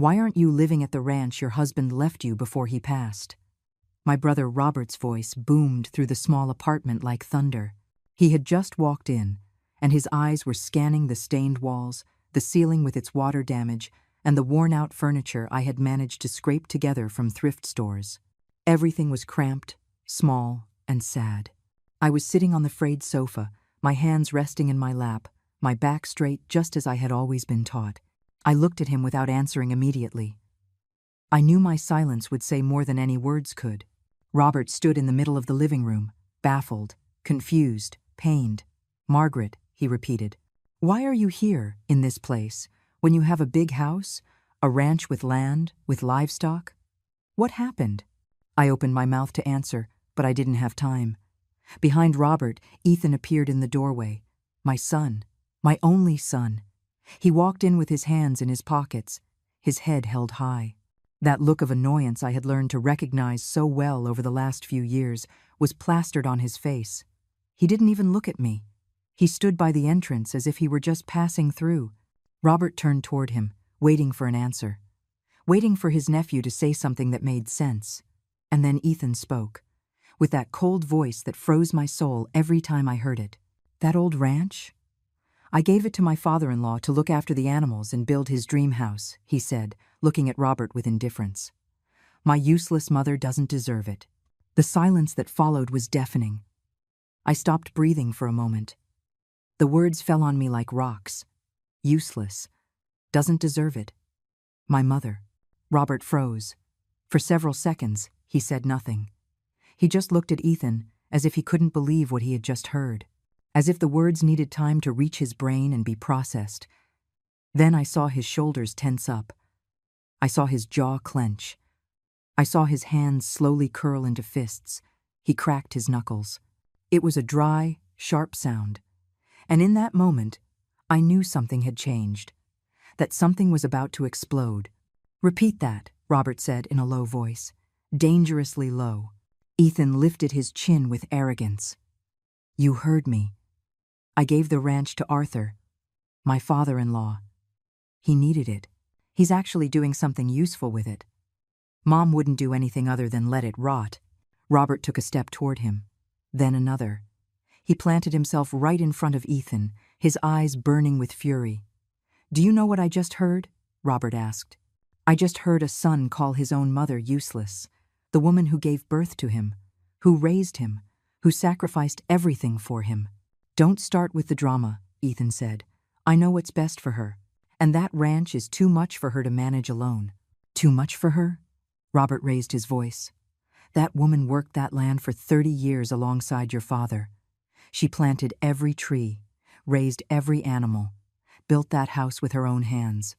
Why aren't you living at the ranch your husband left you before he passed?" My brother Robert's voice boomed through the small apartment like thunder. He had just walked in, and his eyes were scanning the stained walls, the ceiling with its water damage, and the worn-out furniture I had managed to scrape together from thrift stores. Everything was cramped, small, and sad. I was sitting on the frayed sofa, my hands resting in my lap, my back straight just as I had always been taught. I looked at him without answering immediately. I knew my silence would say more than any words could. Robert stood in the middle of the living room, baffled, confused, pained. "Margaret," he repeated, "why are you here, in this place, when you have a big house, a ranch with land, with livestock? What happened?" I opened my mouth to answer, but I didn't have time. Behind Robert, Ethan appeared in the doorway. My son, my only son. He walked in with his hands in his pockets, his head held high. That look of annoyance I had learned to recognize so well over the last few years was plastered on his face. He didn't even look at me. He stood by the entrance as if he were just passing through. Robert turned toward him, waiting for an answer, waiting for his nephew to say something that made sense. And then Ethan spoke, with that cold voice that froze my soul every time I heard it. "That old ranch? I gave it to my father-in-law to look after the animals and build his dream house," he said, looking at Robert with indifference. "My useless mother doesn't deserve it." The silence that followed was deafening. I stopped breathing for a moment. The words fell on me like rocks. Useless. Doesn't deserve it. My mother. Robert froze. For several seconds, he said nothing. He just looked at Ethan as if he couldn't believe what he had just heard, as if the words needed time to reach his brain and be processed. Then I saw his shoulders tense up. I saw his jaw clench. I saw his hands slowly curl into fists. He cracked his knuckles. It was a dry, sharp sound. And in that moment, I knew something had changed, that something was about to explode. "Repeat that," Robert said in a low voice, dangerously low. Ethan lifted his chin with arrogance. "You heard me. I gave the ranch to Arthur, my father-in-law. He needed it. He's actually doing something useful with it. Mom wouldn't do anything other than let it rot." Robert took a step toward him, then another. He planted himself right in front of Ethan, his eyes burning with fury. "Do you know what I just heard?" Robert asked. "I just heard a son call his own mother useless, the woman who gave birth to him, who raised him, who sacrificed everything for him." "Don't start with the drama," Ethan said. "I know what's best for her, and that ranch is too much for her to manage alone." "Too much for her?" Robert raised his voice. "That woman worked that land for 30 years alongside your father. She planted every tree, raised every animal, built that house with her own hands.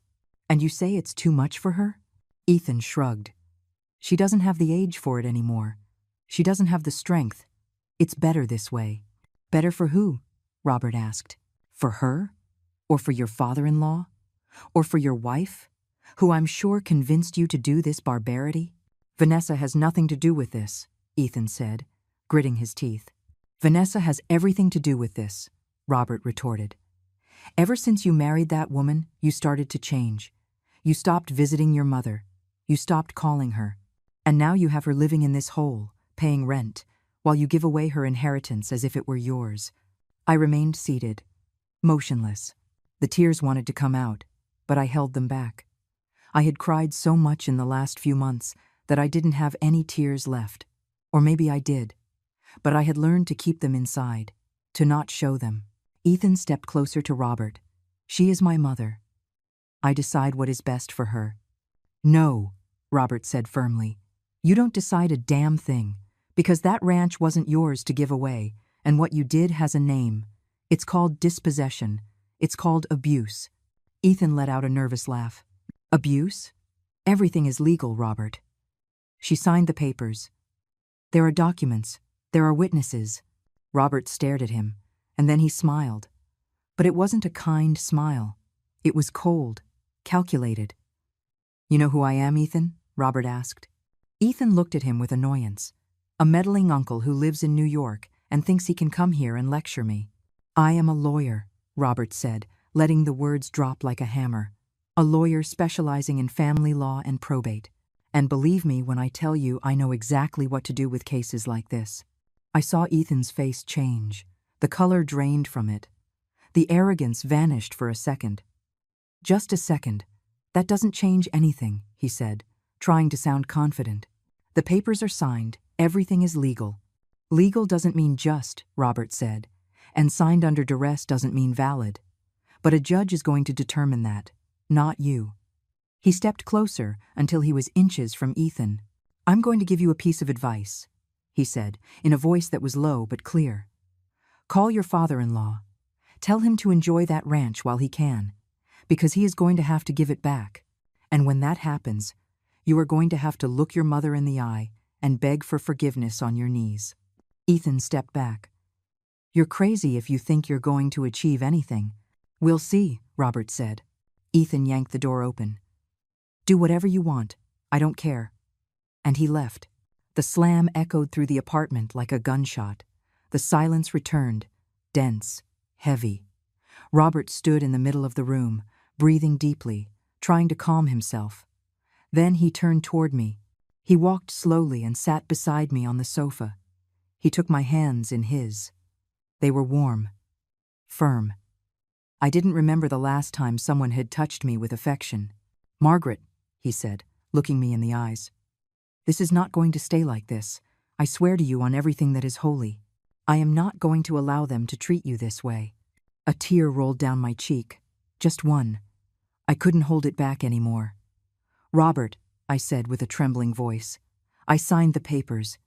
And you say it's too much for her?" Ethan shrugged. "She doesn't have the age for it anymore. She doesn't have the strength. It's better this way." "Better for who?" Robert asked. "For her? Or for your father-in-law? Or for your wife, who I'm sure convinced you to do this barbarity?" "Vanessa has nothing to do with this," Ethan said, gritting his teeth. "Vanessa has everything to do with this," Robert retorted. "Ever since you married that woman, you started to change. You stopped visiting your mother. You stopped calling her. And now you have her living in this hole, paying rent, while you give away her inheritance as if it were yours." I remained seated, motionless. The tears wanted to come out, but I held them back. I had cried so much in the last few months that I didn't have any tears left. Or maybe I did. But I had learned to keep them inside, to not show them. Ethan stepped closer to Robert. "She is my mother. I decide what is best for her." "No," Robert said firmly. "You don't decide a damn thing, because that ranch wasn't yours to give away, and what you did has a name. It's called dispossession. It's called abuse." Ethan let out a nervous laugh. "Abuse? Everything is legal, Robert." "She signed the papers. There are documents. There are witnesses." Robert stared at him, and then he smiled. But it wasn't a kind smile. It was cold, calculated. "You know who I am, Ethan?" Robert asked. Ethan looked at him with annoyance. "A meddling uncle who lives in New York and thinks he can come here and lecture me." "I am a lawyer," Robert said, letting the words drop like a hammer. a lawyer specializing in family law and probate. And believe me when I tell you I know exactly what to do with cases like this. I saw Ethan's face change. The color drained from it. The arrogance vanished for a second. Just a second. That doesn't change anything, he said, trying to sound confident. The papers are signed. Everything is legal. Legal doesn't mean just, Robert said, and signed under duress doesn't mean valid. But a judge is going to determine that, not you. He stepped closer until he was inches from Ethan. I'm going to give you a piece of advice, he said, in a voice that was low but clear. Call your father-in-law. Tell him to enjoy that ranch while he can, because he is going to have to give it back. And when that happens, you are going to have to look your mother in the eye and beg for forgiveness on your knees. Ethan stepped back. You're crazy if you think you're going to achieve anything. We'll see, Robert said. Ethan yanked the door open. Do whatever you want. I don't care. And he left. The slam echoed through the apartment like a gunshot. The silence returned, dense, heavy. Robert stood in the middle of the room, breathing deeply, trying to calm himself. Then he turned toward me. He walked slowly and sat beside me on the sofa. He took my hands in his. They were warm, firm. I didn't remember the last time someone had touched me with affection. Margaret, he said, looking me in the eyes. This is not going to stay like this. I swear to you on everything that is holy. I am not going to allow them to treat you this way. A tear rolled down my cheek. Just one. I couldn't hold it back anymore. Robert, I said with a trembling voice. I signed the papers.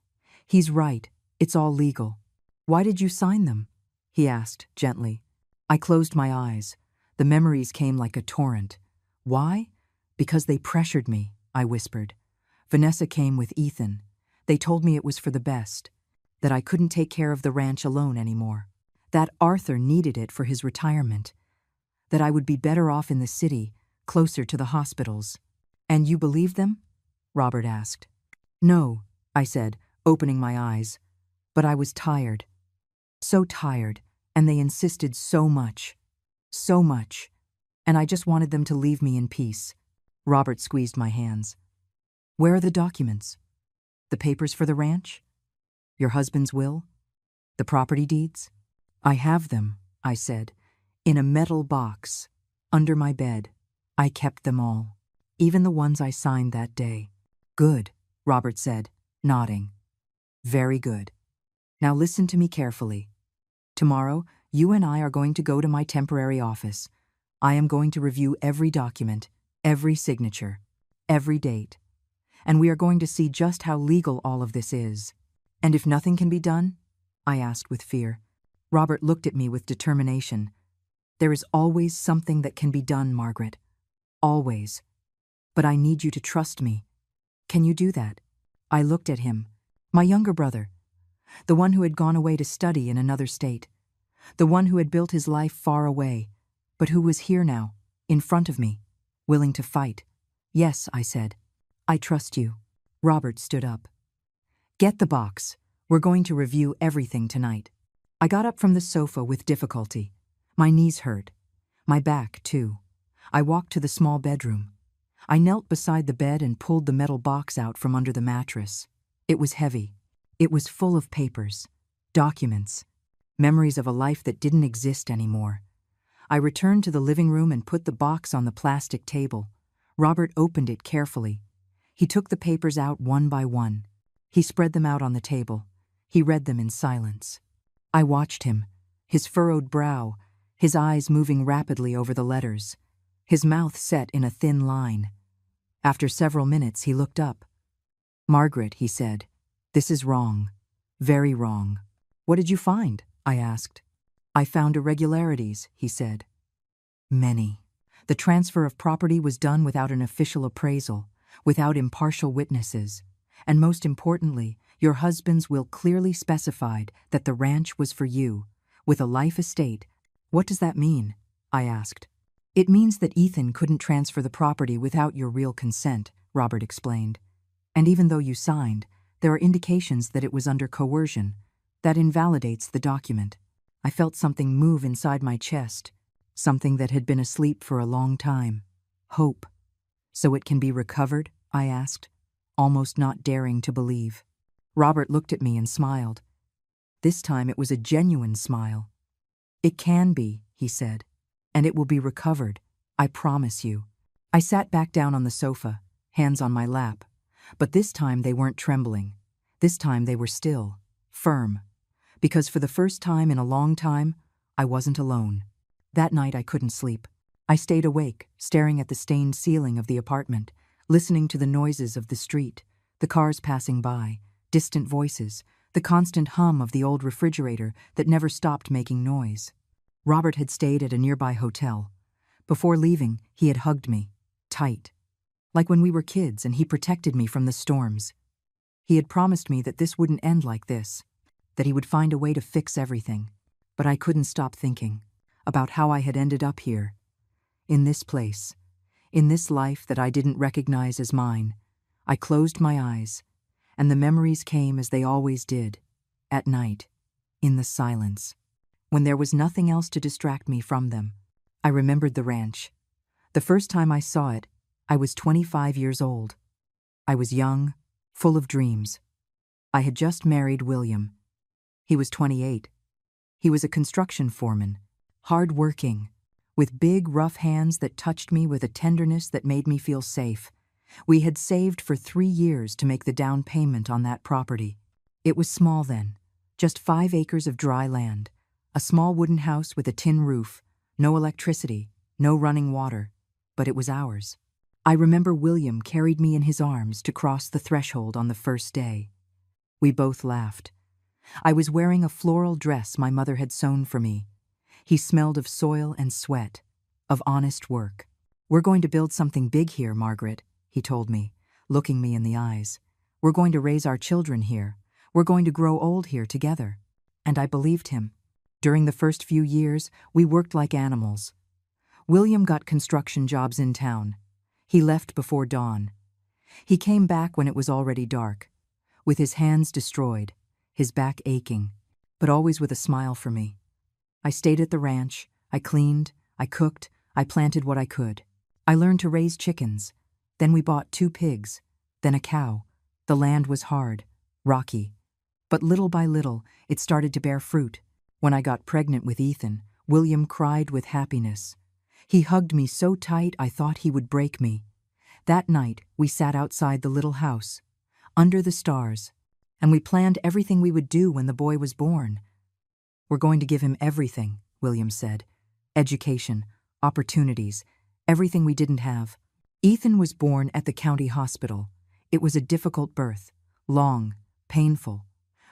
He's right. It's all legal. Why did you sign them? He asked gently. I closed my eyes. The memories came like a torrent. Why? Because they pressured me, I whispered. Vanessa came with Ethan. They told me it was for the best, that I couldn't take care of the ranch alone anymore, that Arthur needed it for his retirement, that I would be better off in the city, closer to the hospitals. And you believed them? Robert asked. No, I said, opening my eyes. But I was tired. So tired, and they insisted so much. So much. And I just wanted them to leave me in peace. Robert squeezed my hands. Where are the documents? The papers for the ranch? Your husband's will? The property deeds? I have them, I said, in a metal box, under my bed. I kept them all, even the ones I signed that day. Good, Robert said, nodding. Very good. Now listen to me carefully. Tomorrow, you and I are going to go to my temporary office. I am going to review every document, every signature, every date. And we are going to see just how legal all of this is. And if nothing can be done? I asked with fear. Robert looked at me with determination. There is always something that can be done, Margaret. Always. But I need you to trust me. Can you do that? I looked at him. My younger brother. The one who had gone away to study in another state. The one who had built his life far away, but who was here now, in front of me, willing to fight. Yes, I said. I trust you. Robert stood up. Get the box. We're going to review everything tonight. I got up from the sofa with difficulty. My knees hurt. My back, too. I walked to the small bedroom. I knelt beside the bed and pulled the metal box out from under the mattress. It was heavy. It was full of papers, documents, memories of a life that didn't exist anymore. I returned to the living room and put the box on the plastic table. Robert opened it carefully. He took the papers out one by one. He spread them out on the table. He read them in silence. I watched him, his furrowed brow, his eyes moving rapidly over the letters, his mouth set in a thin line. After several minutes, he looked up. Margaret, he said, this is wrong. Very wrong. What did you find? I asked. I found irregularities, he said. Many. The transfer of property was done without an official appraisal, without impartial witnesses, and most importantly, your husband's will clearly specified that the ranch was for you, with a life estate. What does that mean? I asked. It means that Ethan couldn't transfer the property without your real consent, Robert explained. And even though you signed, there are indications that it was under coercion. That invalidates the document. I felt something move inside my chest, something that had been asleep for a long time. Hope. So it can be recovered? I asked, almost not daring to believe. Robert looked at me and smiled. This time it was a genuine smile. It can be, he said, and it will be recovered, I promise you. I sat back down on the sofa, hands on my lap, but this time they weren't trembling. This time they were still, firm, because for the first time in a long time, I wasn't alone. That night I couldn't sleep. I stayed awake, staring at the stained ceiling of the apartment, listening to the noises of the street, the cars passing by, distant voices, the constant hum of the old refrigerator that never stopped making noise. Robert had stayed at a nearby hotel. Before leaving, he had hugged me, tight, like when we were kids and he protected me from the storms. He had promised me that this wouldn't end like this, that he would find a way to fix everything. But I couldn't stop thinking about how I had ended up here, in this place, in this life that I didn't recognize as mine. I closed my eyes, and the memories came as they always did, at night, in the silence, when there was nothing else to distract me from them. I remembered the ranch. The first time I saw it, I was 25 years old. I was young, full of dreams. I had just married William. He was 28. He was a construction foreman, hard-working, with big, rough hands that touched me with a tenderness that made me feel safe. We had saved for 3 years to make the down payment on that property. It was small then, just 5 acres of dry land, a small wooden house with a tin roof, no electricity, no running water, but it was ours. I remember William carried me in his arms to cross the threshold on the first day. We both laughed. I was wearing a floral dress my mother had sewn for me. He smelled of soil and sweat, of honest work. "We're going to build something big here, Margaret," he told me, looking me in the eyes. "We're going to raise our children here. We're going to grow old here together." And I believed him. During the first few years, we worked like animals. William got construction jobs in town. He left before dawn. He came back when it was already dark, with his hands destroyed, his back aching, but always with a smile for me. I stayed at the ranch. I cleaned, I cooked, I planted what I could. I learned to raise chickens. Then we bought 2 pigs, then a cow. The land was hard, rocky. But little by little, it started to bear fruit. When I got pregnant with Ethan, William cried with happiness. He hugged me so tight I thought he would break me. That night, we sat outside the little house, under the stars, and we planned everything we would do when the boy was born. "We're going to give him everything," William said. "Education, opportunities, everything we didn't have." Ethan was born at the county hospital. It was a difficult birth, long, painful.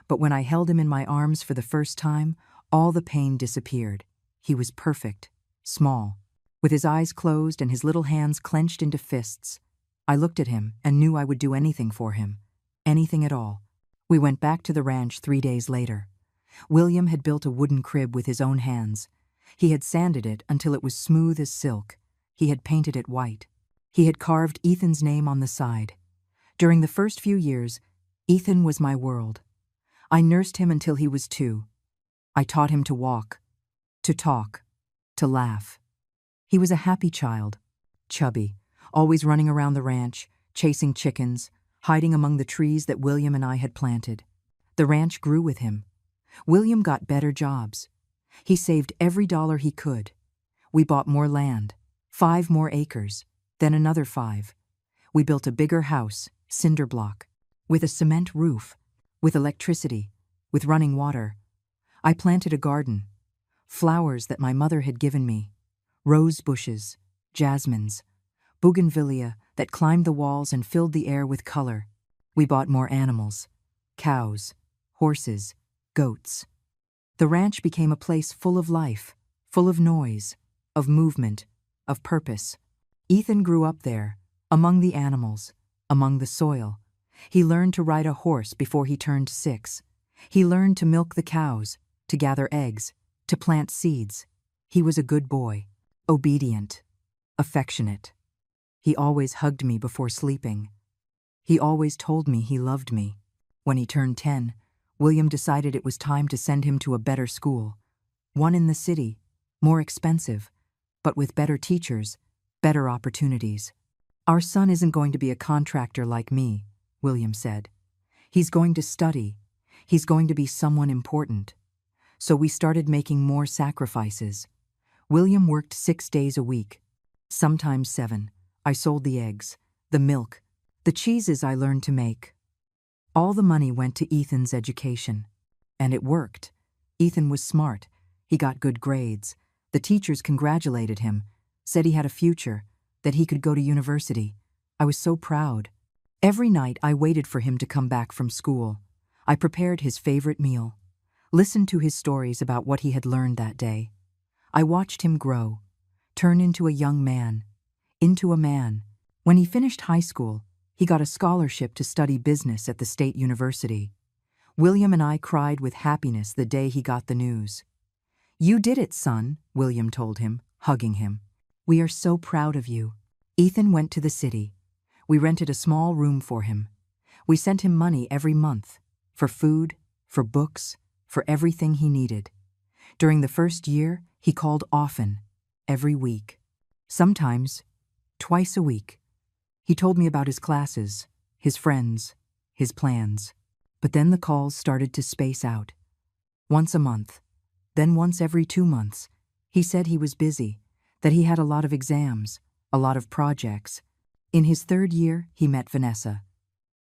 But when I held him in my arms for the first time, all the pain disappeared. He was perfect, small, with his eyes closed and his little hands clenched into fists. I looked at him and knew I would do anything for him, anything at all. We went back to the ranch 3 days later. William had built a wooden crib with his own hands. He had sanded it until it was smooth as silk. He had painted it white. He had carved Ethan's name on the side. During the first few years, Ethan was my world. I nursed him until he was 2. I taught him to walk, to talk, to laugh. He was a happy child, chubby, always running around the ranch, chasing chickens, hiding among the trees that William and I had planted. The ranch grew with him. William got better jobs. He saved every dollar he could. We bought more land, 5 more acres, then another 5. We built a bigger house, cinder block, with a cement roof, with electricity, with running water. I planted a garden, flowers that my mother had given me, rose bushes, jasmines, bougainvillea that climbed the walls and filled the air with color. We bought more animals, cows, horses, goats. The ranch became a place full of life, full of noise, of movement, of purpose. Ethan grew up there, among the animals, among the soil. He learned to ride a horse before he turned 6. He learned to milk the cows, to gather eggs, to plant seeds. He was a good boy, obedient, affectionate. He always hugged me before sleeping. He always told me he loved me. When he turned 10, William decided it was time to send him to a better school. One in the city, more expensive, but with better teachers, better opportunities. Our son isn't going to be a contractor like me, William said. He's going to study. He's going to be someone important. So we started making more sacrifices. William worked 6 days a week, sometimes 7. I sold the eggs, the milk, the cheeses I learned to make. All the money went to Ethan's education. And it worked. Ethan was smart. He got good grades. The teachers congratulated him, said he had a future, that he could go to university. I was so proud. Every night I waited for him to come back from school. I prepared his favorite meal, listened to his stories about what he had learned that day. I watched him grow, turn into a young man, into a man. When he finished high school, he got a scholarship to study business at the state university. William and I cried with happiness the day he got the news. "You did it, son," William told him, hugging him. "We are so proud of you." Ethan went to the city. We rented a small room for him. We sent him money every month, for food, for books, for everything he needed. During the first year, he called often, every week. Sometimes, twice a week. He told me about his classes, his friends, his plans. But then the calls started to space out. Once a month, then once every 2 months. He said he was busy, that he had a lot of exams, a lot of projects. In his 3rd year, he met Vanessa.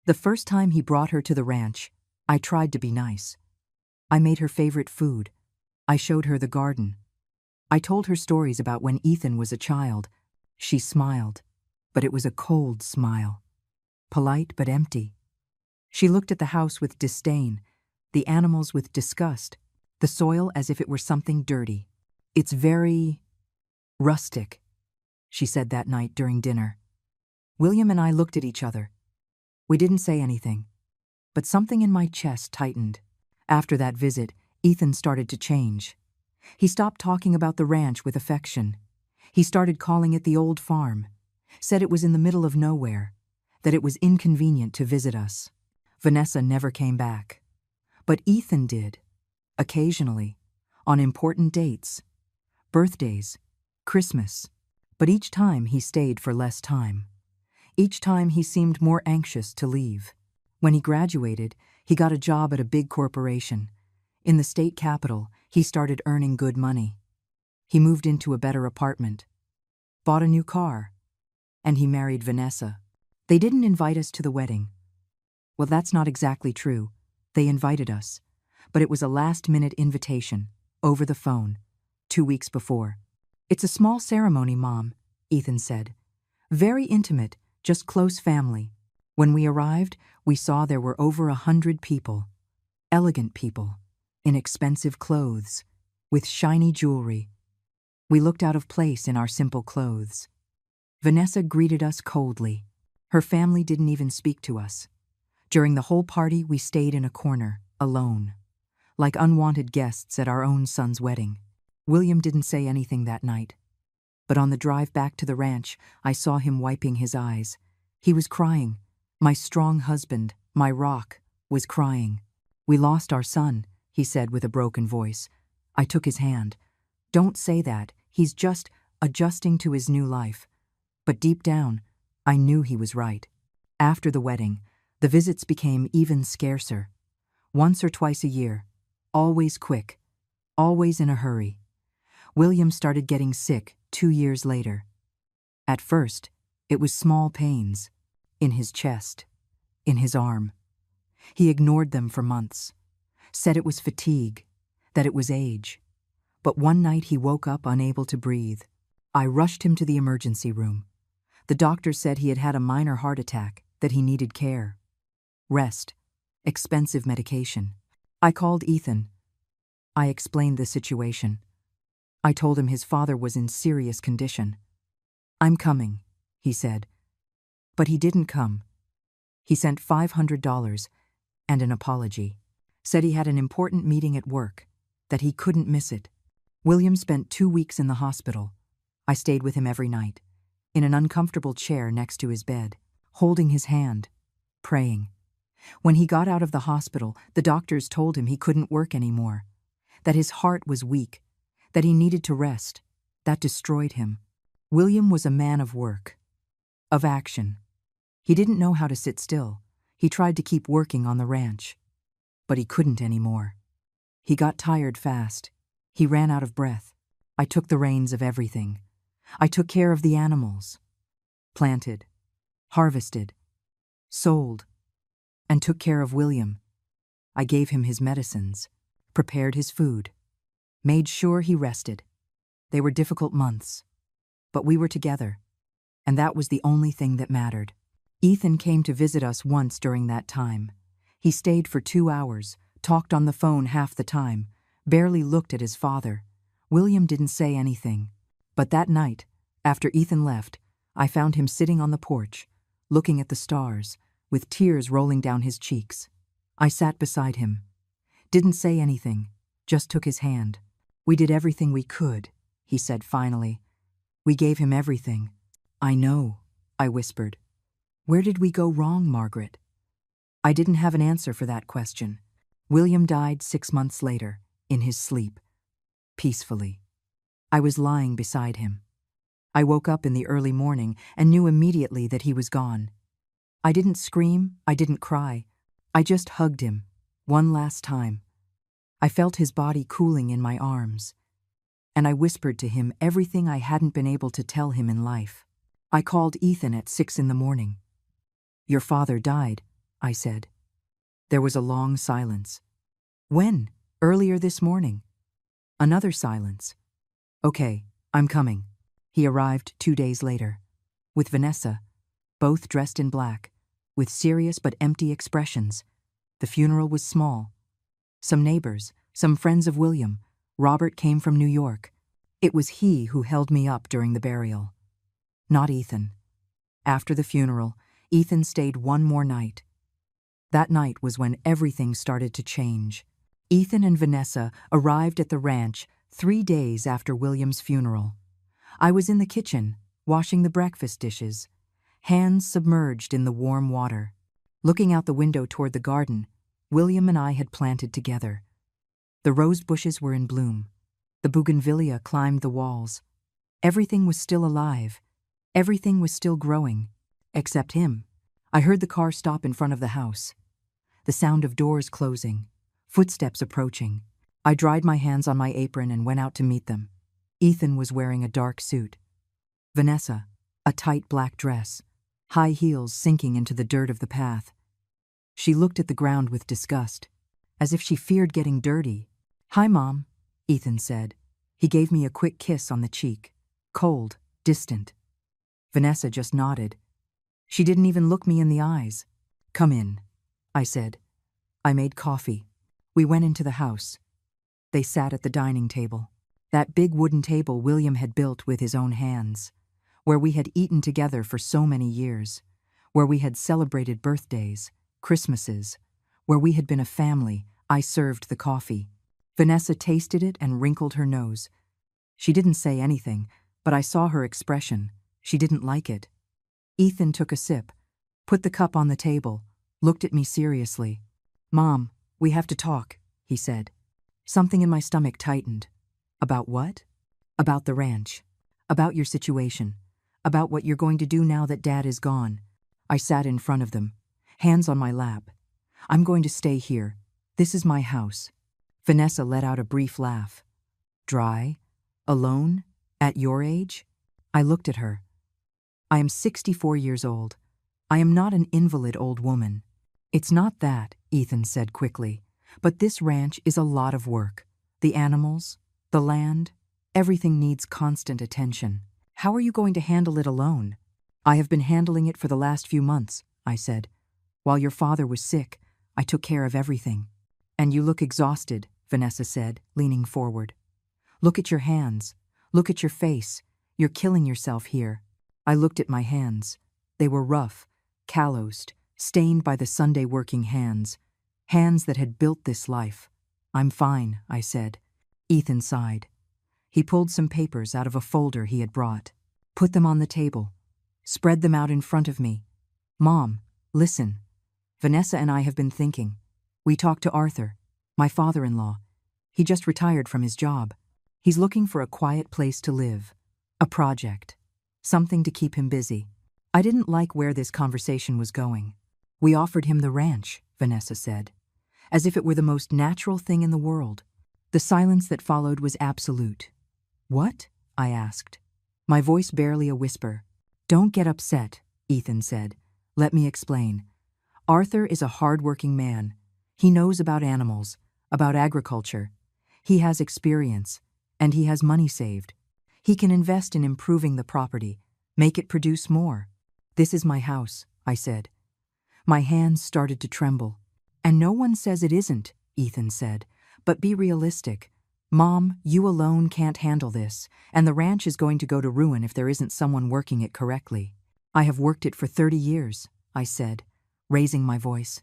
The first time he brought her to the ranch, I tried to be nice. I made her favorite food. I showed her the garden. I told her stories about when Ethan was a child. She smiled, but it was a cold smile. Polite but empty. She looked at the house with disdain, the animals with disgust, the soil as if it were something dirty. "It's very rustic," she said that night during dinner. William and I looked at each other. We didn't say anything, but something in my chest tightened. After that visit, Ethan started to change. He stopped talking about the ranch with affection. He started calling it the old farm, said it was in the middle of nowhere, that it was inconvenient to visit us. Vanessa never came back. But Ethan did, occasionally, on important dates, birthdays, Christmas. But each time he stayed for less time. Each time he seemed more anxious to leave. When he graduated, he got a job at a big corporation. In the state capital, he started earning good money. He moved into a better apartment, bought a new car, and he married Vanessa. They didn't invite us to the wedding. Well, that's not exactly true. They invited us, but it was a last-minute invitation, over the phone, 2 weeks before. "It's a small ceremony, Mom," Ethan said. "Very intimate, just close family." When we arrived, we saw there were over 100 people. Elegant people, in expensive clothes, with shiny jewelry. We looked out of place in our simple clothes. Vanessa greeted us coldly. Her family didn't even speak to us. During the whole party, we stayed in a corner, alone, like unwanted guests at our own son's wedding. William didn't say anything that night. But on the drive back to the ranch, I saw him wiping his eyes. He was crying. My strong husband, my rock, was crying. "We lost our son," he said with a broken voice. I took his hand. "Don't say that. He's just adjusting to his new life." But deep down, I knew he was right. After the wedding, the visits became even scarcer. Once or twice a year, always quick, always in a hurry. William started getting sick 2 years later. At first, it was small pains, in his chest, in his arm. He ignored them for months, said it was fatigue, that it was age. But one night he woke up unable to breathe. I rushed him to the emergency room. The doctor said he had had a minor heart attack, that he needed care, rest, expensive medication. I called Ethan. I explained the situation. I told him his father was in serious condition. "I'm coming," he said. But he didn't come. He sent $500 and an apology. Said he had an important meeting at work, that he couldn't miss it. William spent 2 weeks in the hospital. I stayed with him every night, in an uncomfortable chair next to his bed, holding his hand, praying. When he got out of the hospital, the doctors told him he couldn't work anymore, that his heart was weak, that he needed to rest. That destroyed him. William was a man of work, of action. He didn't know how to sit still. He tried to keep working on the ranch. But he couldn't anymore. He got tired fast. He ran out of breath. I took the reins of everything. I took care of the animals. Planted, harvested, sold, and took care of William. I gave him his medicines, prepared his food, made sure he rested. They were difficult months, but we were together, and that was the only thing that mattered. Ethan came to visit us once during that time. He stayed for 2 hours, talked on the phone half the time, barely looked at his father. William didn't say anything. But that night, after Ethan left, I found him sitting on the porch, looking at the stars, with tears rolling down his cheeks. I sat beside him. Didn't say anything, just took his hand. "We did everything we could," he said finally. "We gave him everything." "I know," I whispered. "Where did we go wrong, Margaret?" I didn't have an answer for that question. William died 6 months later, in his sleep, peacefully. I was lying beside him. I woke up in the early morning and knew immediately that he was gone. I didn't scream, I didn't cry. I just hugged him, one last time. I felt his body cooling in my arms, and I whispered to him everything I hadn't been able to tell him in life. I called Ethan at 6 in the morning. "Your father died," I said. There was a long silence. "When?" "Earlier this morning." Another silence. "Okay, I'm coming." He arrived 2 days later, with Vanessa, both dressed in black, with serious but empty expressions. The funeral was small. Some neighbors, some friends of William. Robert came from New York. It was he who held me up during the burial, not Ethan. After the funeral, Ethan stayed one more night. That night was when everything started to change. Ethan and Vanessa arrived at the ranch 3 days after William's funeral. I was in the kitchen, washing the breakfast dishes, hands submerged in the warm water. Looking out the window toward the garden, William and I had planted together. The rose bushes were in bloom. The bougainvillea climbed the walls. Everything was still alive. Everything was still growing. Except him. I heard the car stop in front of the house. The sound of doors closing, footsteps approaching. I dried my hands on my apron and went out to meet them. Ethan was wearing a dark suit. Vanessa, a tight black dress, high heels sinking into the dirt of the path. She looked at the ground with disgust, as if she feared getting dirty. "Hi, Mom," Ethan said. He gave me a quick kiss on the cheek, cold, distant. Vanessa just nodded. She didn't even look me in the eyes. "Come in," I said. I made coffee. We went into the house. They sat at the dining table, that big wooden table William had built with his own hands, where we had eaten together for so many years, where we had celebrated birthdays, Christmases, where we had been a family. I served the coffee. Vanessa tasted it and wrinkled her nose. She didn't say anything, but I saw her expression. She didn't like it. Ethan took a sip, put the cup on the table, looked at me seriously. "Mom, we have to talk," he said. Something in my stomach tightened. "About what?" "About the ranch. About your situation. About what you're going to do now that Dad is gone." I sat in front of them, hands on my lap. "I'm going to stay here. This is my house." Vanessa let out a brief laugh. "Dry? Alone? At your age?" I looked at her. "I am 64 years old. I am not an invalid old woman." "It's not that," Ethan said quickly, "but this ranch is a lot of work. The animals, the land, everything needs constant attention. How are you going to handle it alone?" "I have been handling it for the last few months," I said. "While your father was sick, I took care of everything." "And you look exhausted," Vanessa said, leaning forward. "Look at your hands. Look at your face. You're killing yourself here." I looked at my hands. They were rough, calloused, stained by the Sunday working hands that had built this life. "I'm fine," I said. Ethan sighed. He pulled some papers out of a folder he had brought, put them on the table, spread them out in front of me. "Mom, listen. Vanessa and I have been thinking. We talked to Arthur, my father-in-law. He just retired from his job. He's looking for a quiet place to live, a project. something to keep him busy. I didn't like where this conversation was going. We offered him the ranch, Vanessa said, as if it were the most natural thing in the world. The silence that followed was absolute. What? I asked. My voice barely a whisper. Don't get upset, Ethan said. Let me explain. Arthur is a hard-working man. He knows about animals, about agriculture. He has experience, and he has money saved. He can invest in improving the property, make it produce more. This is my house, I said. My hands started to tremble. And no one says it isn't, Ethan said. But be realistic. Mom, you alone can't handle this, and the ranch is going to go to ruin if there isn't someone working it correctly. I have worked it for 30 years, I said, raising my voice.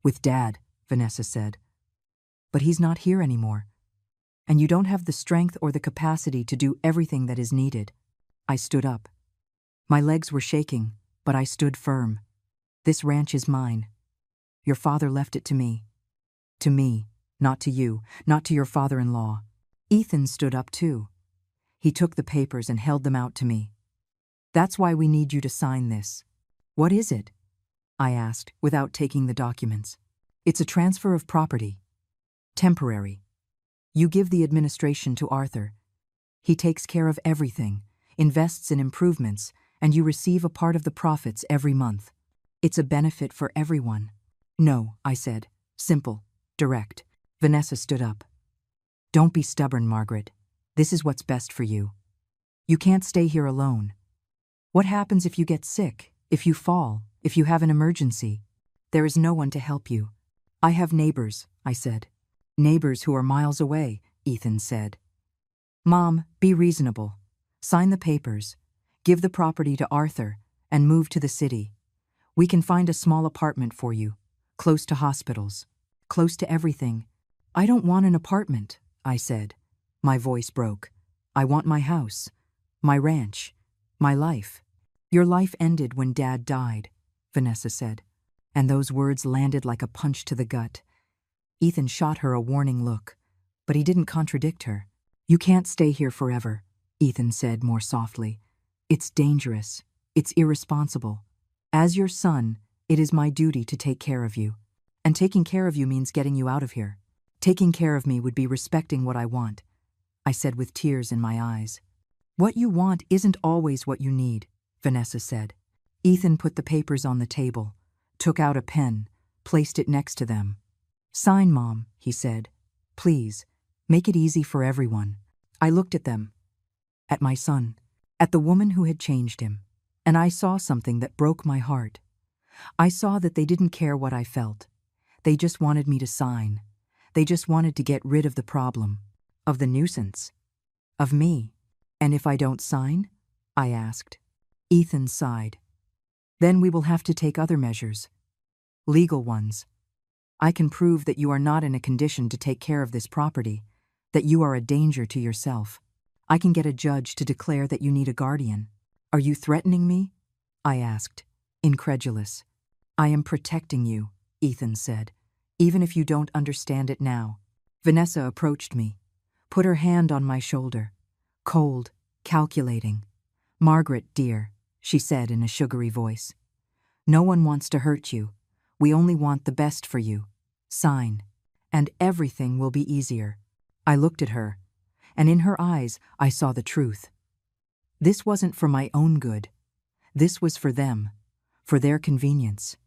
With Dad, Vanessa said. But he's not here anymore. And you don't have the strength or the capacity to do everything that is needed. I stood up. My legs were shaking, but I stood firm. This ranch is mine. Your father left it to me. To me, not to you, not to your father-in-law. Ethan stood up too. He took the papers and held them out to me. That's why we need you to sign this. What is it? I asked, without taking the documents. It's a transfer of property. Temporary. You give the administration to Arthur. He takes care of everything, invests in improvements, and you receive a part of the profits every month. It's a benefit for everyone. No, I said. Simple, direct. Vanessa stood up. Don't be stubborn, Margaret. This is what's best for you. You can't stay here alone. What happens if you get sick, if you fall, if you have an emergency? There is no one to help you. I have neighbors, I said. Neighbors who are miles away, Ethan said. Mom, be reasonable. Sign the papers. Give the property to Arthur and move to the city. We can find a small apartment for you, close to hospitals, close to everything. I don't want an apartment, I said. My voice broke. I want my house, my ranch, my life. Your life ended when Dad died, Vanessa said, and those words landed like a punch to the gut. Ethan shot her a warning look, but he didn't contradict her. You can't stay here forever, Ethan said more softly. It's dangerous. It's irresponsible. As your son, it is my duty to take care of you. And taking care of you means getting you out of here. Taking care of me would be respecting what I want, I said with tears in my eyes. What you want isn't always what you need, Vanessa said. Ethan put the papers on the table, took out a pen, placed it next to them. Sign, Mom, he said. Please, make it easy for everyone. I looked at them, at my son, at the woman who had changed him, and I saw something that broke my heart. I saw that they didn't care what I felt. They just wanted me to sign. They just wanted to get rid of the problem, of the nuisance, of me. And if I don't sign? I asked. Ethan sighed. Then we will have to take other measures. Legal ones. I can prove that you are not in a condition to take care of this property, that you are a danger to yourself. I can get a judge to declare that you need a guardian. Are you threatening me? I asked, incredulous. I am protecting you, Ethan said, even if you don't understand it now. Vanessa approached me, put her hand on my shoulder, cold, calculating. Margaret, dear, she said in a sugary voice. No one wants to hurt you. We only want the best for you. Sign, and everything will be easier. I looked at her, and in her eyes I saw the truth. This wasn't for my own good. This was for them, for their convenience,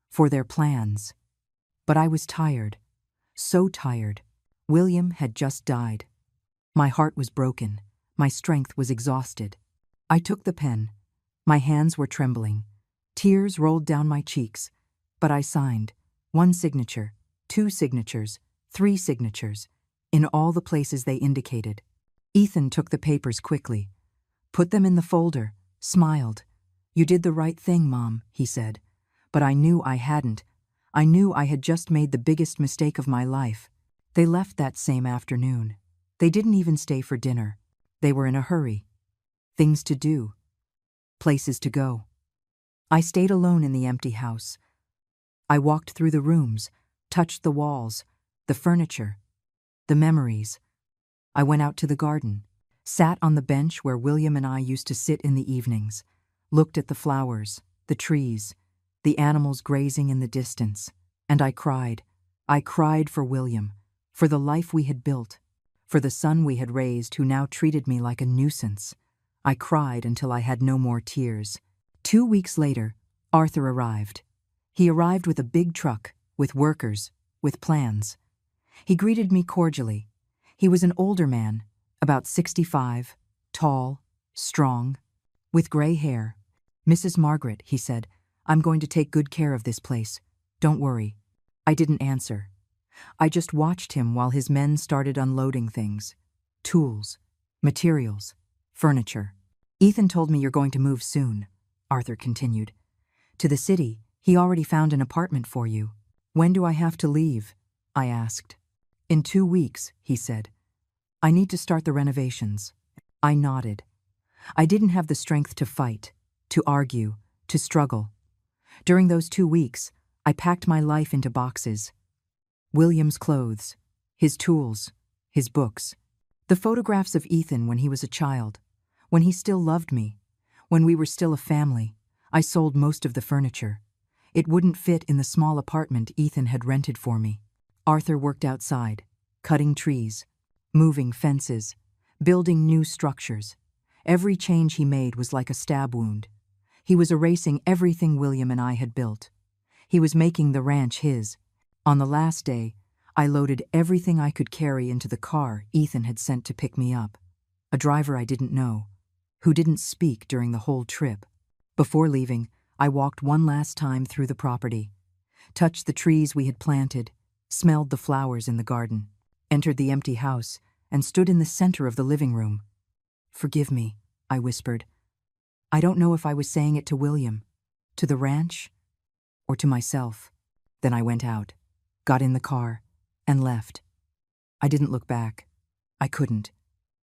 for their plans. But I was tired, so tired. William had just died. My heart was broken. My strength was exhausted. I took the pen. My hands were trembling. Tears rolled down my cheeks. But I signed. 1 signature, 2 signatures, 3 signatures, in all the places they indicated. Ethan took the papers quickly, put them in the folder, smiled. You did the right thing, Mom, he said. But I knew I hadn't. I knew I had just made the biggest mistake of my life. They left that same afternoon. They didn't even stay for dinner. They were in a hurry. Things to do. Places to go. I stayed alone in the empty house. I walked through the rooms, touched the walls, the furniture, the memories. I went out to the garden, sat on the bench where William and I used to sit in the evenings, looked at the flowers, the trees, the animals grazing in the distance, and I cried. I cried for William, for the life we had built, for the son we had raised who now treated me like a nuisance. I cried until I had no more tears. 2 weeks later, Arthur arrived. He arrived with a big truck, with workers, with plans. He greeted me cordially. He was an older man, about 65, tall, strong, with gray hair. "Mrs. Margaret," he said, "I'm going to take good care of this place. Don't worry." I didn't answer. I just watched him while his men started unloading things. Tools, materials, furniture. "Ethan told me you're going to move soon," Arthur continued. "To the city. He already found an apartment for you." "When do I have to leave?" I asked. "In 2 weeks," he said. "I need to start the renovations." I nodded. I didn't have the strength to fight, to argue, to struggle. During those 2 weeks, I packed my life into boxes. William's clothes, his tools, his books, the photographs of Ethan when he was a child, when he still loved me, when we were still a family. I sold most of the furniture. It wouldn't fit in the small apartment Ethan had rented for me. Arthur worked outside, cutting trees, moving fences, building new structures. Every change he made was like a stab wound. He was erasing everything William and I had built. He was making the ranch his. On the last day, I loaded everything I could carry into the car Ethan had sent to pick me up. A driver I didn't know, who didn't speak during the whole trip. Before leaving, I walked one last time through the property, touched the trees we had planted, smelled the flowers in the garden, entered the empty house, and stood in the center of the living room. "Forgive me," I whispered. I don't know if I was saying it to William, to the ranch, or to myself. Then I went out, got in the car, and left. I didn't look back. I couldn't.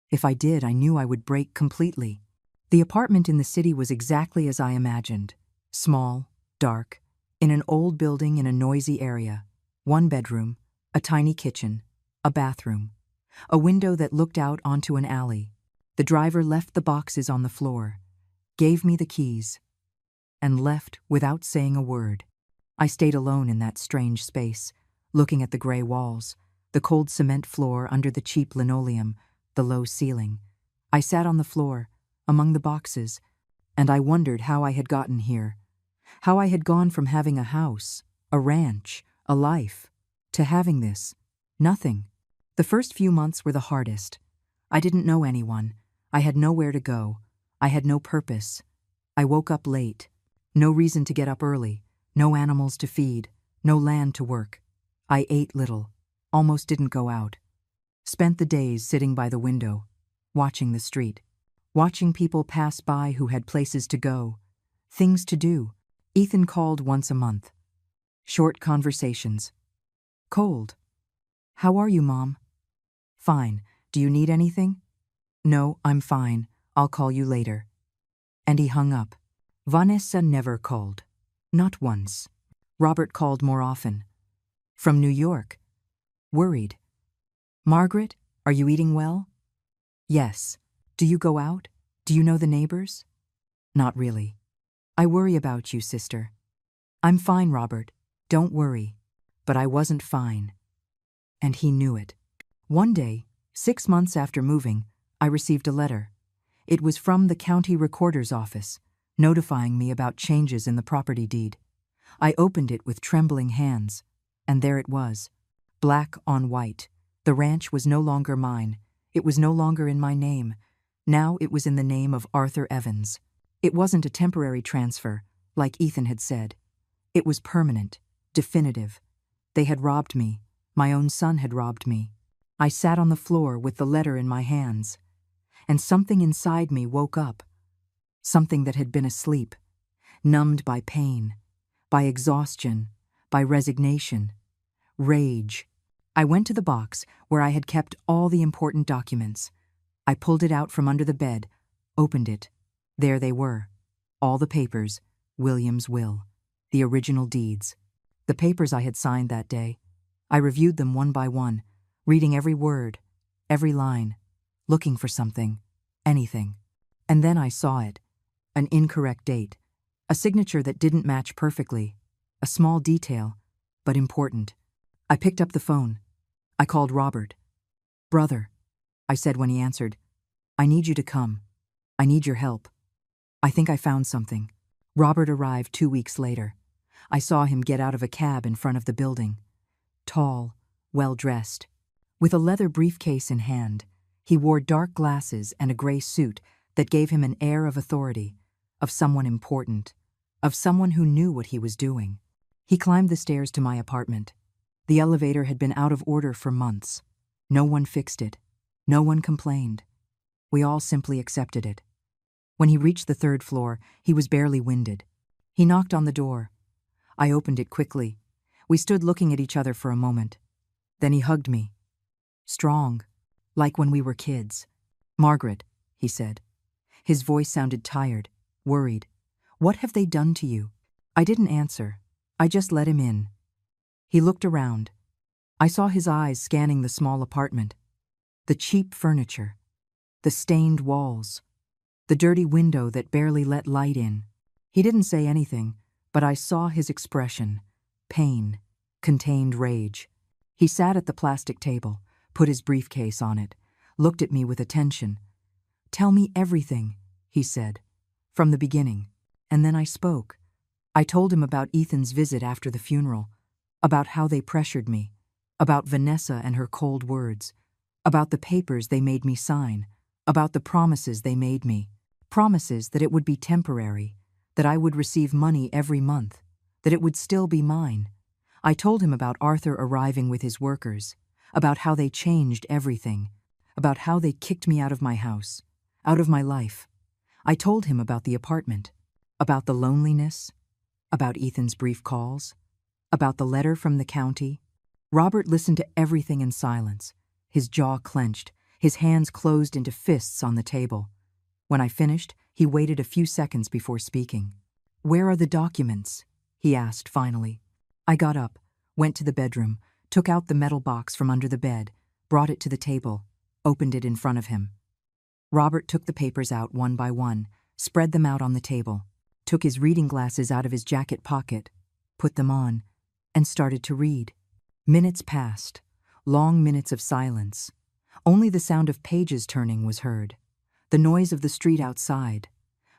If I did, I knew I would break completely. The apartment in the city was exactly as I imagined. Small, dark, in an old building in a noisy area. 1 bedroom, a tiny kitchen, a bathroom, a window that looked out onto an alley. The driver left the boxes on the floor, gave me the keys, and left without saying a word. I stayed alone in that strange space, looking at the gray walls, the cold cement floor under the cheap linoleum, the low ceiling. I sat on the floor, among the boxes, and I wondered how I had gotten here, how I had gone from having a house, a ranch, a life, to having this, nothing. The first few months were the hardest. I didn't know anyone. I had nowhere to go. I had no purpose. I woke up late. No reason to get up early. No animals to feed. No land to work. I ate little. Almost didn't go out. Spent the days sitting by the window, watching the street, watching people pass by who had places to go, things to do. Ethan called once a month. Short conversations. Cold. "How are you, Mom?" "Fine. Do you need anything?" "No, I'm fine. I'll call you later." And he hung up. Vanessa never called. Not once. Robert called more often. From New York. Worried. "Margaret, are you eating well?" "Yes. Do you go out? Do you know the neighbors?" "Not really." "I worry about you, sister." "I'm fine, Robert. Don't worry." But I wasn't fine. And he knew it. One day, 6 months after moving, I received a letter. It was from the county recorder's office, notifying me about changes in the property deed. I opened it with trembling hands, and there it was, black on white. The ranch was no longer mine. It was no longer in my name. Now it was in the name of Arthur Evans. It wasn't a temporary transfer, like Ethan had said. It was permanent, definitive. They had robbed me. My own son had robbed me. I sat on the floor with the letter in my hands, and something inside me woke up. Something that had been asleep, numbed by pain, by exhaustion, by resignation, rage. I went to the box where I had kept all the important documents. I pulled it out from under the bed, opened it. There they were, all the papers, William's will, the original deeds, the papers I had signed that day. I reviewed them one by one, reading every word, every line, looking for something. anything. And then I saw it. An incorrect date. A signature that didn't match perfectly. A small detail, but important. I picked up the phone. I called Robert. "Brother," I said when he answered, "I need you to come. I need your help. I think I found something." Robert arrived 2 weeks later. I saw him get out of a cab in front of the building. Tall, well-dressed. With a leather briefcase in hand, he wore dark glasses and a gray suit that gave him an air of authority, of someone important, of someone who knew what he was doing. He climbed the stairs to my apartment. The elevator had been out of order for months. No one fixed it. No one complained. We all simply accepted it. When he reached the 3rd floor, he was barely winded. He knocked on the door. I opened it quickly. We stood looking at each other for a moment. Then he hugged me. Strong, like when we were kids. "Margaret," he said. His voice sounded tired, worried. "What have they done to you?" I didn't answer. I just let him in. He looked around. I saw his eyes scanning the small apartment. The cheap furniture. The stained walls. The dirty window that barely let light in. He didn't say anything, but I saw his expression. Pain. Contained rage. He sat at the plastic table, put his briefcase on it, looked at me with attention. "Tell me everything," he said, "from the beginning." And then I spoke. I told him about Ethan's visit after the funeral, about how they pressured me, about Vanessa and her cold words, about the papers they made me sign, about the promises they made me, promises that it would be temporary, that I would receive money every month, that it would still be mine. I told him about Arthur arriving with his workers, about how they changed everything, about how they kicked me out of my house, out of my life. I told him about the apartment, about the loneliness, about Ethan's brief calls, about the letter from the county. Robert listened to everything in silence, his jaw clenched, his hands closed into fists on the table. When I finished, he waited a few seconds before speaking. "Where are the documents?" he asked finally. I got up, went to the bedroom, took out the metal box from under the bed, brought it to the table, opened it in front of him. Robert took the papers out one by one, spread them out on the table, took his reading glasses out of his jacket pocket, put them on, and started to read. Minutes passed, long minutes of silence. Only the sound of pages turning was heard, the noise of the street outside,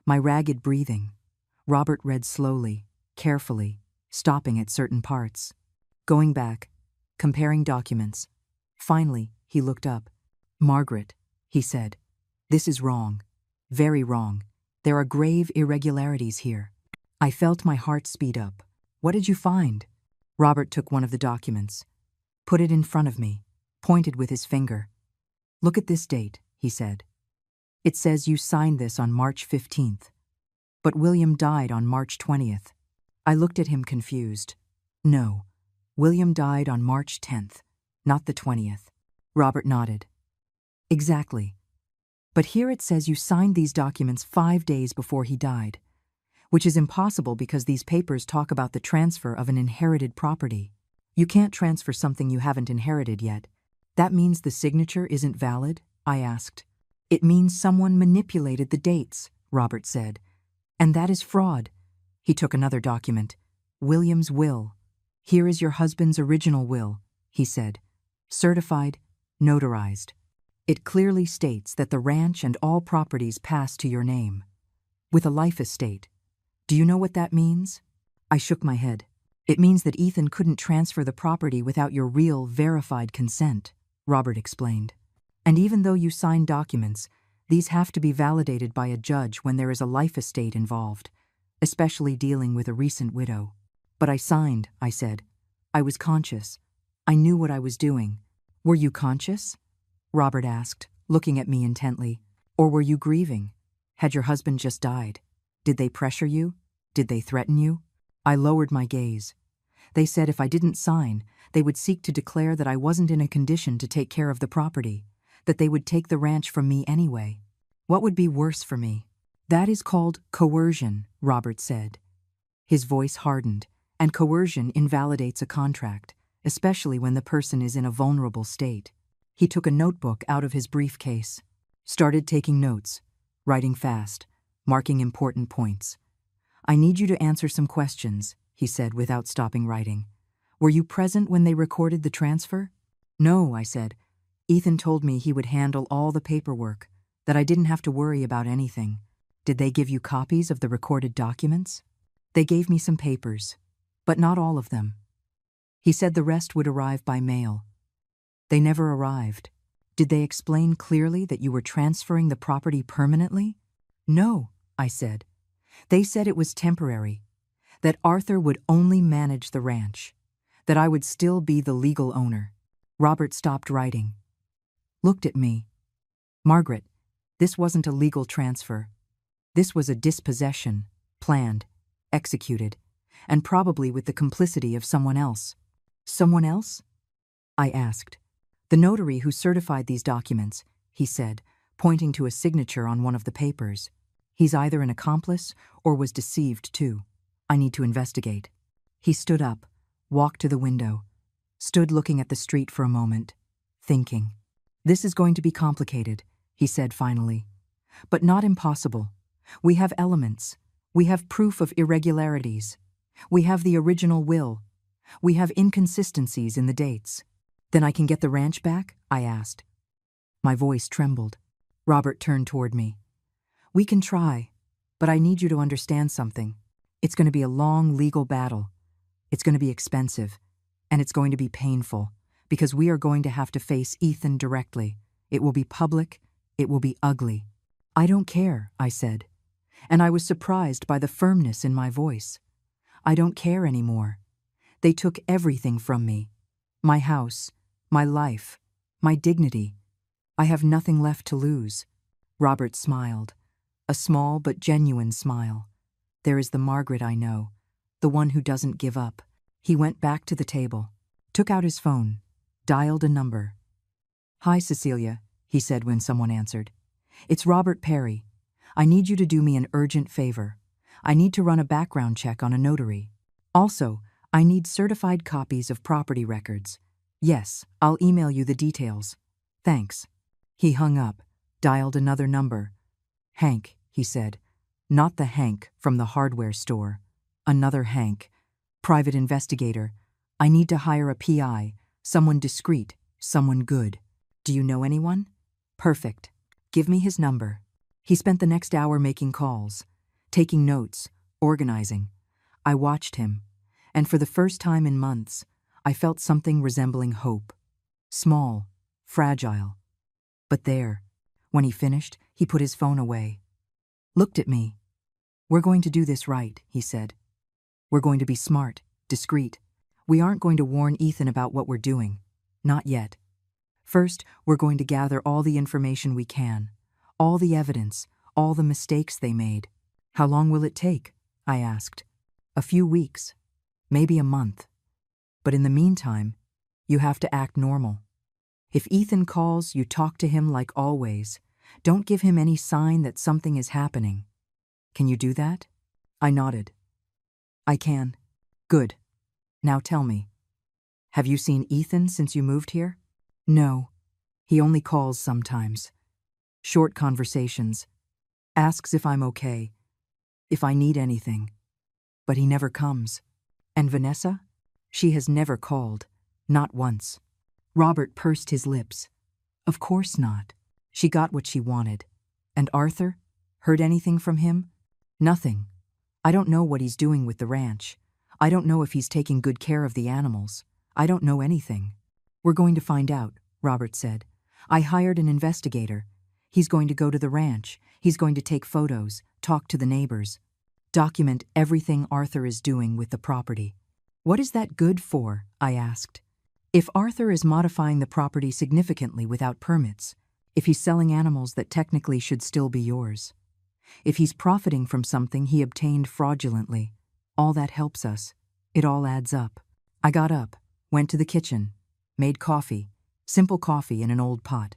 my ragged breathing. Robert read slowly, carefully, stopping at certain parts, going back, comparing documents. Finally, he looked up. "Margaret," he said, "this is wrong, very wrong. There are grave irregularities here." I felt my heart speed up. "What did you find?" Robert took one of the documents, put it in front of me, pointed with his finger. "Look at this date," he said. "It says you signed this on March 15th, but William died on March 20th. I looked at him confused. "No, William died on March 10th, not the 20th. Robert nodded. "Exactly. But here it says you signed these documents 5 days before he died, which is impossible because these papers talk about the transfer of an inherited property. You can't transfer something you haven't inherited yet. That means the signature isn't valid?" I asked. "It means someone manipulated the dates," Robert said. "And that is fraud." He took another document. "William's will. Here is your husband's original will," he said. "Certified, notarized. It clearly states that the ranch and all properties pass to your name, with a life estate. Do you know what that means?" I shook my head. "It means that Ethan couldn't transfer the property without your real, verified consent," Robert explained. "And even though you sign documents, these have to be validated by a judge when there is a life estate involved, especially dealing with a recent widow." "But I signed," I said. "I was conscious. I knew what I was doing." "Were you conscious?" Robert asked, looking at me intently. "Or were you grieving? Had your husband just died? Did they pressure you? Did they threaten you?" I lowered my gaze. "They said if I didn't sign, they would seek to declare that I wasn't in a condition to take care of the property, that they would take the ranch from me anyway. What would be worse for me?" "That is called coercion," Robert said. His voice hardened, and coercion invalidates a contract, especially when the person is in a vulnerable state. He took a notebook out of his briefcase. Started taking notes, writing fast, marking important points. I need you to answer some questions, he said without stopping writing. Were you present when they recorded the transfer? No, I said. Ethan told me he would handle all the paperwork, that I didn't have to worry about anything. Did they give you copies of the recorded documents? They gave me some papers, but not all of them. He said the rest would arrive by mail. They never arrived. Did they explain clearly that you were transferring the property permanently? No, I said. They said it was temporary, that Arthur would only manage the ranch, that I would still be the legal owner. Robert stopped writing. Looked at me. Margaret, this wasn't a legal transfer. This was a dispossession, planned, executed, and probably with the complicity of someone else. Someone else? I asked. The notary who certified these documents, he said, pointing to a signature on one of the papers. He's either an accomplice or was deceived too. I need to investigate. He stood up, walked to the window, stood looking at the street for a moment, thinking. This is going to be complicated, he said finally. But not impossible. We have elements. We have proof of irregularities. We have the original will. We have inconsistencies in the dates. Then I can get the ranch back? I asked. My voice trembled. Robert turned toward me. We can try, but I need you to understand something. It's going to be a long legal battle. It's going to be expensive, and it's going to be painful, because we are going to have to face Ethan directly. It will be public. It will be ugly. I don't care, I said, and I was surprised by the firmness in my voice. I don't care anymore. They took everything from me. My house, my life, my dignity. I have nothing left to lose. Robert smiled, a small but genuine smile. There is the Margaret I know, the one who doesn't give up. He went back to the table, took out his phone, dialed a number. Hi, Cecilia, he said when someone answered. It's Robert Perry. I need you to do me an urgent favor. I need to run a background check on a notary. Also, I need certified copies of property records. Yes, I'll email you the details. Thanks. He hung up, dialed another number. Hank, he said. Not the Hank from the hardware store. Another Hank. Private investigator. I need to hire a PI, someone discreet, someone good. Do you know anyone? Perfect. Give me his number. He spent the next hour making calls, taking notes, organizing. I watched him, and for the first time in months, I felt something resembling hope. Small, fragile. But there, when he finished, he put his phone away. Looked at me. We're going to do this right, he said. We're going to be smart, discreet. We aren't going to warn Ethan about what we're doing. Not yet. First, we're going to gather all the information we can, all the evidence, all the mistakes they made. How long will it take? I asked. A few weeks, maybe a month. But in the meantime, you have to act normal. If Ethan calls, you talk to him like always. Don't give him any sign that something is happening. Can you do that? I nodded. I can. Good. Now tell me. Have you seen Ethan since you moved here? No. He only calls sometimes. Short conversations. Asks if I'm okay. If I need anything. But he never comes. And Vanessa? She has never called. Not once. Robert pursed his lips. Of course not. She got what she wanted. And Arthur? Heard anything from him? Nothing. I don't know what he's doing with the ranch. I don't know if he's taking good care of the animals. I don't know anything. We're going to find out, Robert said. I hired an investigator. He's going to go to the ranch. He's going to take photos, talk to the neighbors, document everything Arthur is doing with the property. What is that good for? I asked. If Arthur is modifying the property significantly without permits, if he's selling animals that technically should still be yours, if he's profiting from something he obtained fraudulently, all that helps us. It all adds up. I got up, went to the kitchen, made coffee, simple coffee in an old pot.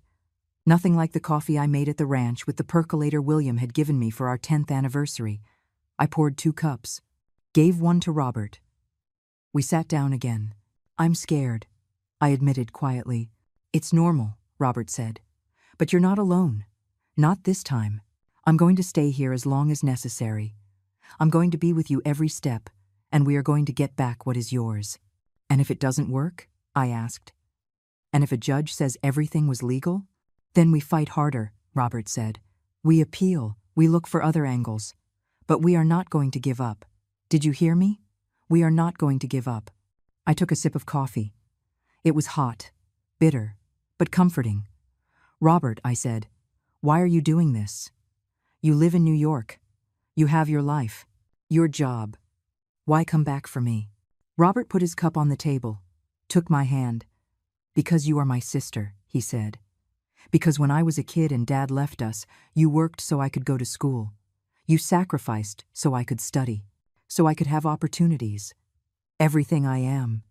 Nothing like the coffee I made at the ranch with the percolator William had given me for our 10th anniversary. I poured 2 cups, gave one to Robert. We sat down again. I'm scared, I admitted quietly. It's normal, Robert said. But you're not alone. Not this time. I'm going to stay here as long as necessary. I'm going to be with you every step, and we are going to get back what is yours." "And if it doesn't work?" I asked. "And if a judge says everything was legal?" "Then we fight harder," Robert said. "We appeal, we look for other angles. But we are not going to give up. Did you hear me? We are not going to give up." I took a sip of coffee. It was hot, bitter, but comforting. "Robert," I said, "why are you doing this? You live in New York. You have your life, your job. Why come back for me?" Robert put his cup on the table, took my hand. "Because you are my sister," he said. "Because when I was a kid and Dad left us, you worked so I could go to school. You sacrificed so I could study, so I could have opportunities. Everything I am,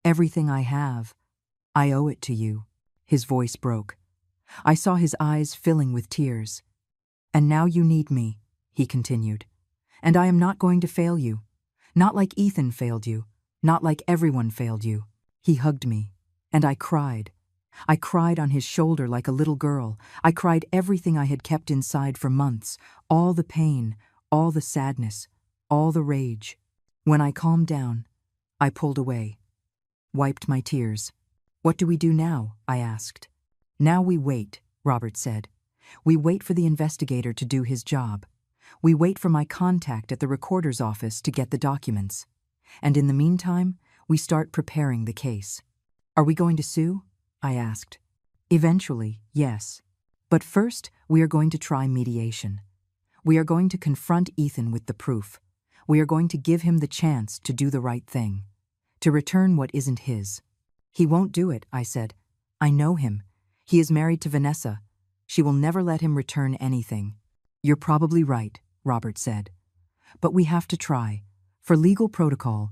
everything I have, I owe it to you." His voice broke. I saw his eyes filling with tears. "And now you need me," he continued. "And I am not going to fail you. Not like Ethan failed you. Not like everyone failed you." He hugged me, and I cried. I cried on his shoulder like a little girl. I cried everything I had kept inside for months, all the pain, all the sadness, all the rage. When I calmed down, I pulled away, wiped my tears. "What do we do now?" I asked. "Now we wait," Robert said. "We wait for the investigator to do his job. We wait for my contact at the recorder's office to get the documents. And in the meantime, we start preparing the case." "Are we going to sue?" I asked. "Eventually, yes. But first, we are going to try mediation. We are going to confront Ethan with the proof. We are going to give him the chance to do the right thing, to return what isn't his." "He won't do it," I said. "I know him. He is married to Vanessa. She will never let him return anything." "You're probably right," Robert said. "But we have to try, for legal protocol,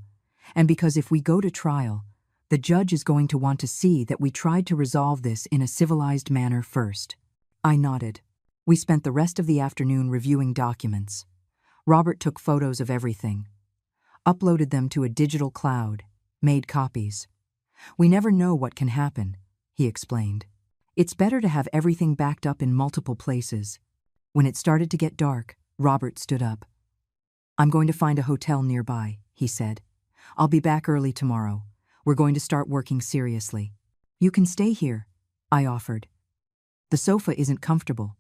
and because if we go to trial, the judge is going to want to see that we tried to resolve this in a civilized manner first." I nodded. We spent the rest of the afternoon reviewing documents. Robert took photos of everything, uploaded them to a digital cloud, made copies. "We never know what can happen," he explained. "It's better to have everything backed up in multiple places." When it started to get dark, Robert stood up. "I'm going to find a hotel nearby," he said. "I'll be back early tomorrow. We're going to start working seriously." "You can stay here," I offered. "The sofa isn't comfortable,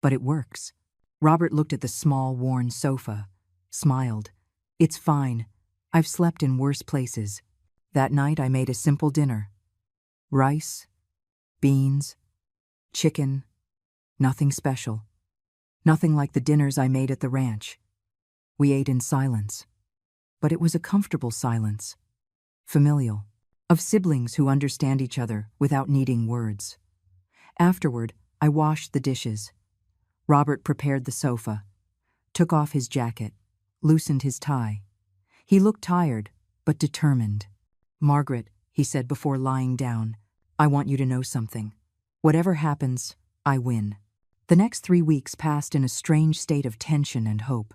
but it works." Robert looked at the small, worn sofa, smiled. "It's fine. I've slept in worse places." That night I made a simple dinner. Rice, beans, chicken, nothing special. Nothing like the dinners I made at the ranch. We ate in silence. But it was a comfortable silence. Familial. Of siblings who understand each other without needing words. Afterward, I washed the dishes. Robert prepared the sofa, took off his jacket, loosened his tie. He looked tired, but determined. "Margaret," he said before lying down, "I want you to know something. Whatever happens, I win." The next 3 weeks passed in a strange state of tension and hope.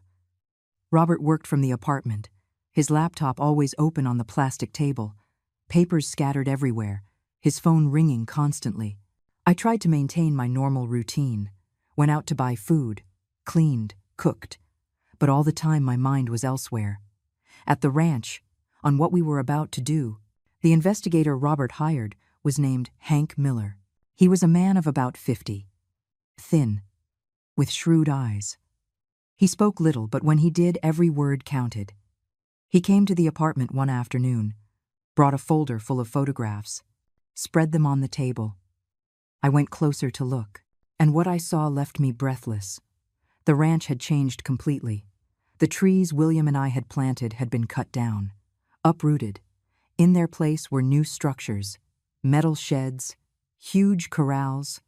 Robert worked from the apartment, his laptop always open on the plastic table, papers scattered everywhere, his phone ringing constantly. I tried to maintain my normal routine, went out to buy food, cleaned, cooked, but all the time my mind was elsewhere. At the ranch, on what we were about to do, the investigator Robert hired was named Hank Miller. He was a man of about 50, thin, with shrewd eyes. He spoke little, but when he did, every word counted. He came to the apartment one afternoon, brought a folder full of photographs, spread them on the table. I went closer to look, and what I saw left me breathless. The ranch had changed completely. The trees William and I had planted had been cut down, uprooted. In their place were new structures, metal sheds, huge corrals.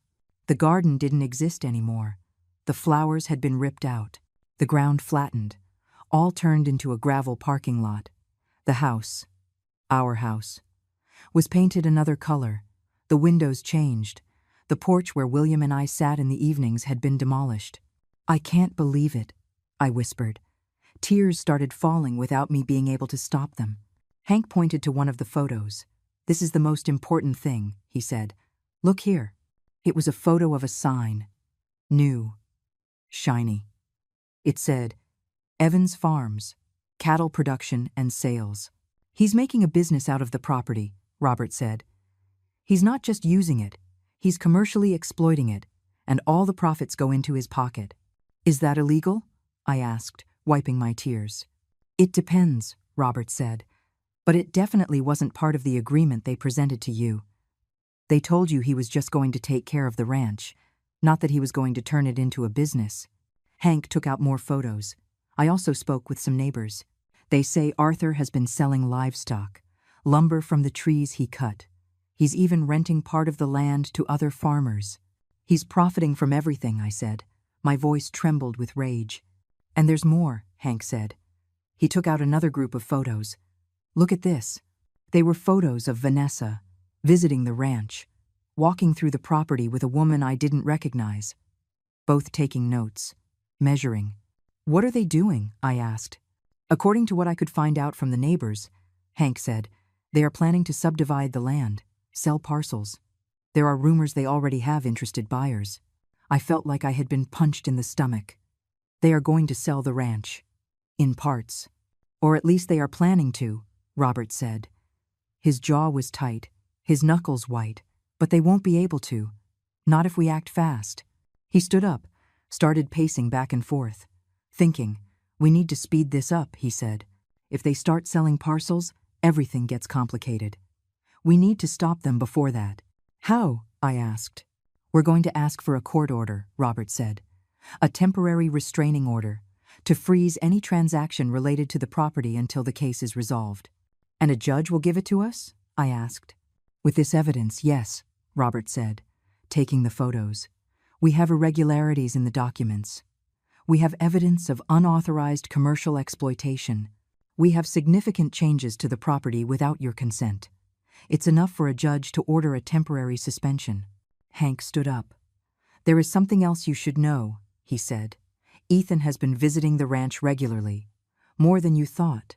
The garden didn't exist anymore. The flowers had been ripped out, the ground flattened, all turned into a gravel parking lot. The house, our house, was painted another color. The windows changed. The porch where William and I sat in the evenings had been demolished. "I can't believe it," I whispered. Tears started falling without me being able to stop them. Hank pointed to one of the photos. "This is the most important thing," he said. "Look here." It was a photo of a sign. new, shiny. It said, Evans Farms, cattle production and sales. He's making a business out of the property, Robert said. He's not just using it, he's commercially exploiting it, and all the profits go into his pocket. Is that illegal? I asked, wiping my tears. It depends, Robert said, but it definitely wasn't part of the agreement they presented to you. They told you he was just going to take care of the ranch, not that he was going to turn it into a business. Hank took out more photos. I also spoke with some neighbors. They say Arthur has been selling livestock, lumber from the trees he cut. He's even renting part of the land to other farmers. He's profiting from everything, I said. My voice trembled with rage. And there's more, Hank said. He took out another group of photos. Look at this. They were photos of Vanessa, visiting the ranch, walking through the property with a woman I didn't recognize. Both taking notes, measuring. What are they doing? I asked. According to what I could find out from the neighbors, Hank said, they are planning to subdivide the land, sell parcels. There are rumors they already have interested buyers. I felt like I had been punched in the stomach. They are going to sell the ranch. In parts. Or at least they are planning to, Robert said. His jaw was tight, his knuckles white, but they won't be able to. Not if we act fast. He stood up, started pacing back and forth. Thinking, we need to speed this up, he said. If they start selling parcels, everything gets complicated. We need to stop them before that. How? I asked. We're going to ask for a court order, Robert said. A temporary restraining order, to freeze any transaction related to the property until the case is resolved. And a judge will give it to us? I asked. With this evidence, yes, Robert said, taking the photos. We have irregularities in the documents. We have evidence of unauthorized commercial exploitation. We have significant changes to the property without your consent. It's enough for a judge to order a temporary suspension. Hank stood up. There is something else you should know, he said. Ethan has been visiting the ranch regularly. More than you thought.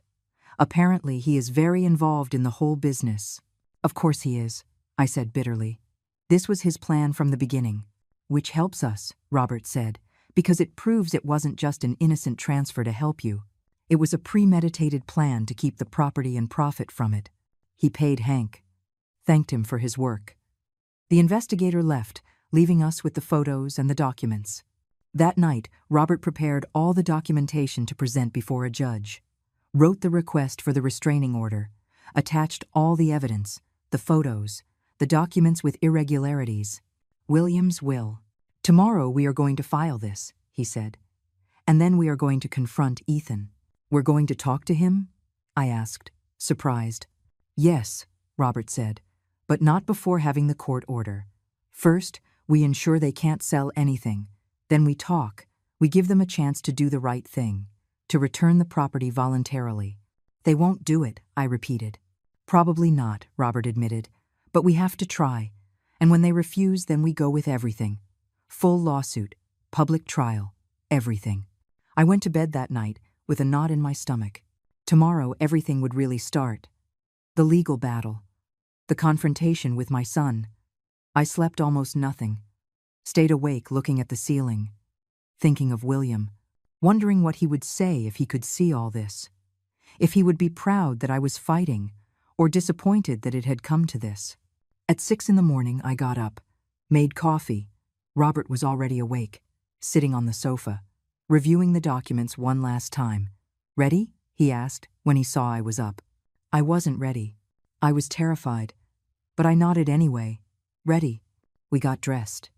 Apparently, he is very involved in the whole business. Of course he is, I said bitterly. This was his plan from the beginning. Which helps us, Robert said, because it proves it wasn't just an innocent transfer to help you. It was a premeditated plan to keep the property and profit from it. He paid Hank. Thanked him for his work. The investigator left, leaving us with the photos and the documents. That night, Robert prepared all the documentation to present before a judge. Wrote the request for the restraining order. Attached all the evidence, the photos, the documents with irregularities. William's will. Tomorrow we are going to file this, he said. And then we are going to confront Ethan. We're going to talk to him? I asked, surprised. Yes, Robert said, but not before having the court order. First, we ensure they can't sell anything. Then we talk. We give them a chance to do the right thing, to return the property voluntarily. They won't do it, I repeated. Probably not, Robert admitted, but we have to try. And when they refuse, then we go with everything. Full lawsuit, public trial, everything. I went to bed that night with a knot in my stomach. Tomorrow everything would really start. The legal battle. The confrontation with my son. I slept almost nothing. Stayed awake looking at the ceiling. Thinking of William. Wondering what he would say if he could see all this. If he would be proud that I was fighting, or disappointed that it had come to this. At 6 a.m, I got up. Made coffee. Robert was already awake, sitting on the sofa, reviewing the documents one last time. Ready? He asked when he saw I was up. I wasn't ready. I was terrified, but I nodded anyway. Ready. We got dressed.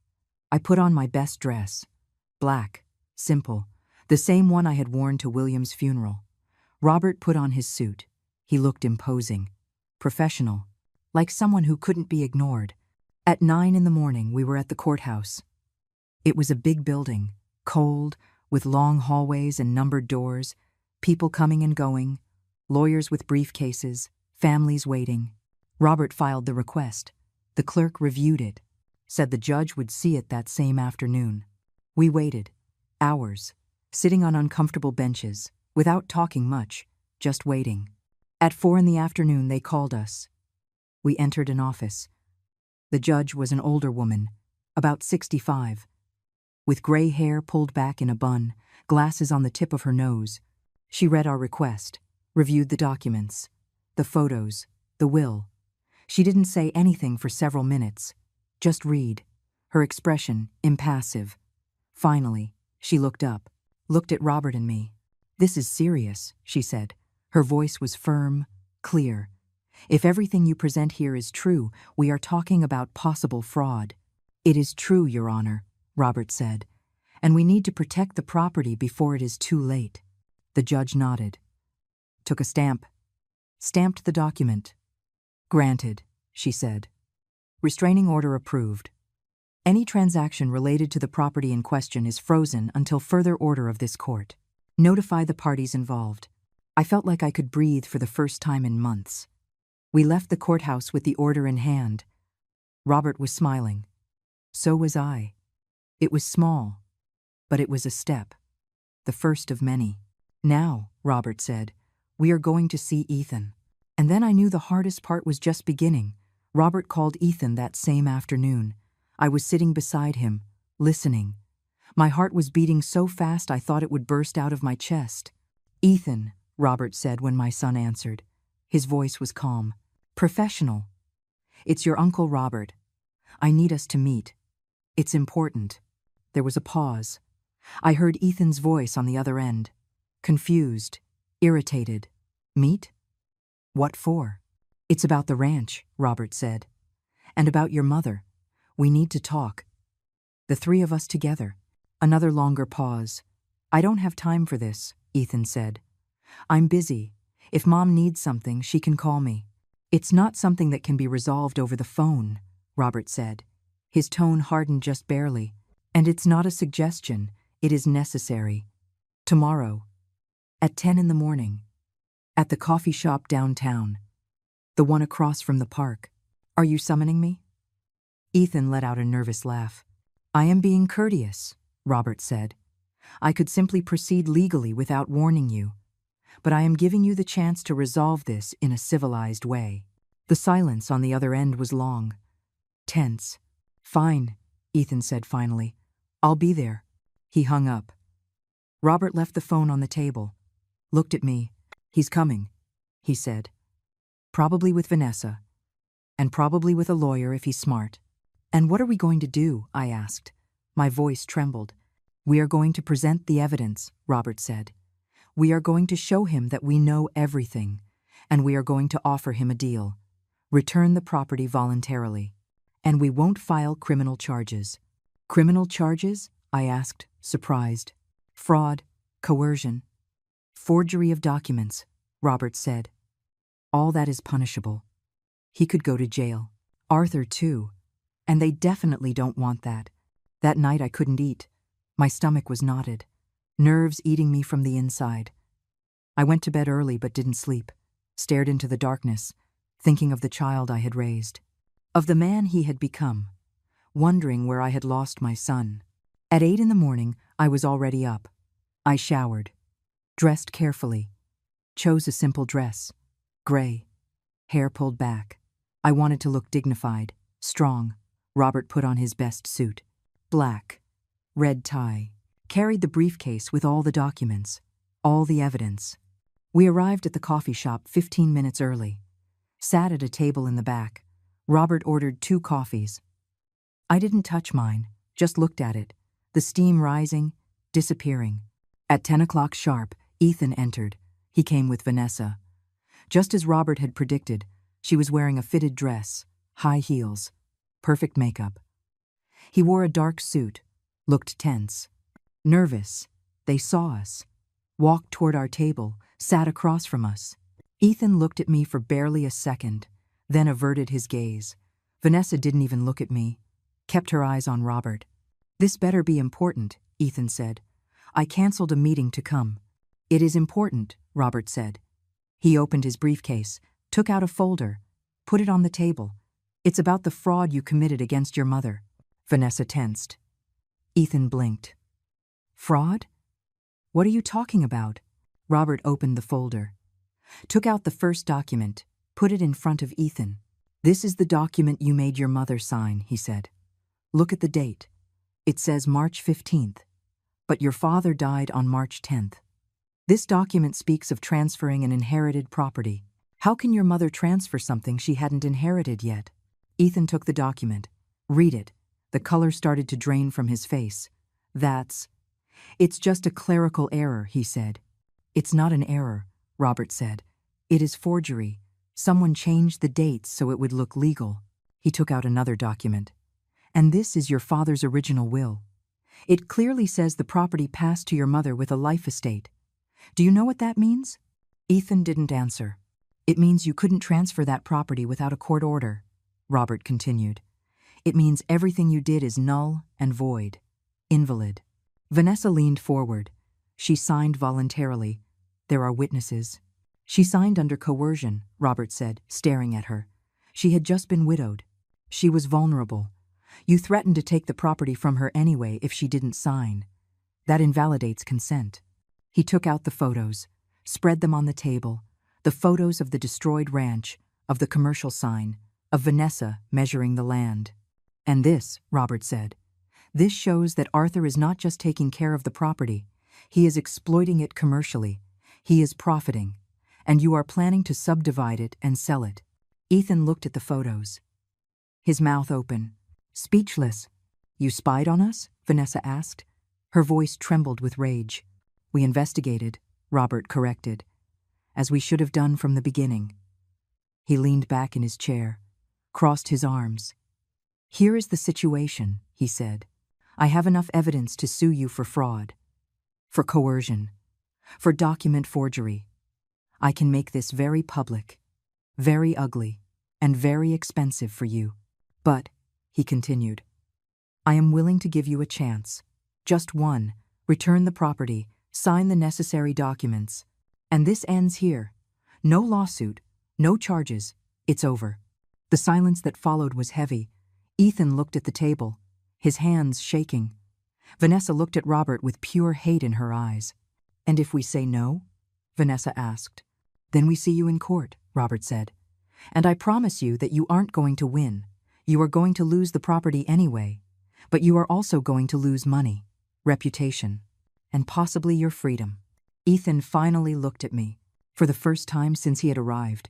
I put on my best dress. Black, simple, the same one I had worn to William's funeral. Robert put on his suit. He looked imposing, professional, like someone who couldn't be ignored. At 9 a.m, we were at the courthouse. It was a big building, cold, with long hallways and numbered doors, people coming and going, lawyers with briefcases, families waiting. Robert filed the request. The clerk reviewed it, said the judge would see it that same afternoon. We waited, hours, sitting on uncomfortable benches, without talking much, just waiting. At 4 p.m, they called us. We entered an office. The judge was an older woman, about 65. with gray hair pulled back in a bun, glasses on the tip of her nose. She read our request, reviewed the documents, the photos, the will. She didn't say anything for several minutes. Just read. Her expression impassive. Finally, she looked up, looked at Robert and me. "This is serious," she said. Her voice was firm, clear. "If everything you present here is true, we are talking about possible fraud." "It is true, Your Honor," Robert said, "and we need to protect the property before it is too late." The judge nodded, took a stamp, stamped the document. "Granted," she said. "Restraining order approved. Any transaction related to the property in question is frozen until further order of this court. Notify the parties involved." I felt like I could breathe for the first time in months. We left the courthouse with the order in hand. Robert was smiling. So was I. It was small, but it was a step. The first of many. "Now," Robert said, "we are going to see Ethan." And then I knew the hardest part was just beginning. Robert called Ethan that same afternoon. I was sitting beside him, listening. My heart was beating so fast I thought it would burst out of my chest. "Ethan," Robert said when my son answered. His voice was calm. "Professional. It's your Uncle Robert. I need us to meet. It's important." There was a pause. I heard Ethan's voice on the other end. Confused, irritated. "Meet? What for?" "It's about the ranch," Robert said. "And about your mother. We need to talk. The three of us together." Another longer pause. "I don't have time for this," Ethan said. "I'm busy. If Mom needs something, she can call me." "It's not something that can be resolved over the phone," Robert said. His tone hardened just barely. "And it's not a suggestion. It is necessary. Tomorrow, at 10 in the morning, at the coffee shop downtown, the one across from the park. Are you summoning me?" Ethan let out a nervous laugh. "I am being courteous," Robert said. "I could simply proceed legally without warning you. But I am giving you the chance to resolve this in a civilized way." The silence on the other end was long, tense. "Fine," Ethan said finally. "I'll be there." He hung up. Robert left the phone on the table, looked at me. "He's coming," he said. "Probably with Vanessa. And probably with a lawyer if he's smart." "And what are we going to do?" I asked. My voice trembled. "We are going to present the evidence," Robert said. "We are going to show him that we know everything, and we are going to offer him a deal. Return the property voluntarily. And we won't file criminal charges." "Criminal charges?" I asked, surprised. "Fraud, coercion, forgery of documents," Robert said. "All that is punishable. He could go to jail. Arthur, too. And they definitely don't want that." That night I couldn't eat. My stomach was knotted, nerves eating me from the inside. I went to bed early but didn't sleep, stared into the darkness, thinking of the child I had raised, of the man he had become, wondering where I had lost my son. At 8 in the morning, I was already up. I showered, dressed carefully, chose a simple dress, gray, hair pulled back. I wanted to look dignified, strong. Robert put on his best suit, black, red tie, carried the briefcase with all the documents, all the evidence. We arrived at the coffee shop 15 minutes early, sat at a table in the back. Robert ordered 2 coffees. I didn't touch mine, just looked at it, the steam rising, disappearing. At 10 o'clock sharp, Ethan entered. He came with Vanessa. Just as Robert had predicted, she was wearing a fitted dress, high heels, perfect makeup. He wore a dark suit, looked tense, nervous. They saw us, walked toward our table, sat across from us. Ethan looked at me for barely a second, then averted his gaze. Vanessa didn't even look at me, kept her eyes on Robert. "This better be important," Ethan said. "I canceled a meeting to come." "It is important," Robert said. He opened his briefcase, took out a folder, put it on the table. "It's about the fraud you committed against your mother." Vanessa tensed. Ethan blinked. "Fraud? What are you talking about?" Robert opened the folder, took out the first document, put it in front of Ethan. "This is the document you made your mother sign," he said. "Look at the date. It says March 15th, but your father died on March 10th. This document speaks of transferring an inherited property. How can your mother transfer something she hadn't inherited yet? Ethan took the document. Read it. The color started to drain from his face. It's just a clerical error, he said. It's not an error, Robert said. It is forgery. Someone changed the dates so it would look legal. He took out another document. And this is your father's original will. It clearly says the property passed to your mother with a life estate. Do you know what that means? Ethan didn't answer. It means you couldn't transfer that property without a court order, Robert continued. It means everything you did is null and void. Invalid. Vanessa leaned forward. She signed voluntarily. There are witnesses. She signed under coercion, Robert said, staring at her. She had just been widowed. She was vulnerable. You threatened to take the property from her anyway if she didn't sign. That invalidates consent. He took out the photos, spread them on the table, the photos of the destroyed ranch, of the commercial sign, of Vanessa measuring the land. And this, Robert said, this shows that Arthur is not just taking care of the property, he is exploiting it commercially. He is profiting. And you are planning to subdivide it and sell it. Ethan looked at the photos. His mouth open. Speechless. You spied on us? Vanessa asked. Her voice trembled with rage. We investigated, Robert corrected, as we should have done from the beginning. He leaned back in his chair, crossed his arms. Here is the situation, he said. I have enough evidence to sue you for fraud, for coercion, for document forgery. I can make this very public, very ugly, and very expensive for you. But, he continued, I am willing to give you a chance. Just one. Return the property, sign the necessary documents. And this ends here. No lawsuit, no charges. It's over. The silence that followed was heavy. Ethan looked at the table, his hands shaking. Vanessa looked at Robert with pure hate in her eyes. And if we say no? Vanessa asked. Then we see you in court, Robert said. And I promise you that you aren't going to win. You are going to lose the property anyway. But you are also going to lose money, reputation, and possibly your freedom. Ethan finally looked at me, for the first time since he had arrived,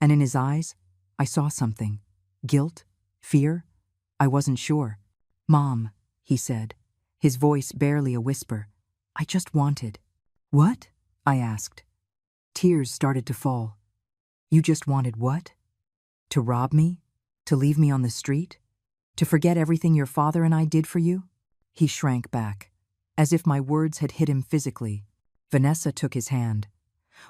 and in his eyes, I saw something. Guilt? Fear? I wasn't sure. Mom, he said, his voice barely a whisper. I just wanted. What? I asked. Tears started to fall. You just wanted what? To rob me? To leave me on the street? To forget everything your father and I did for you? He shrank back, as if my words had hit him physically. Vanessa took his hand.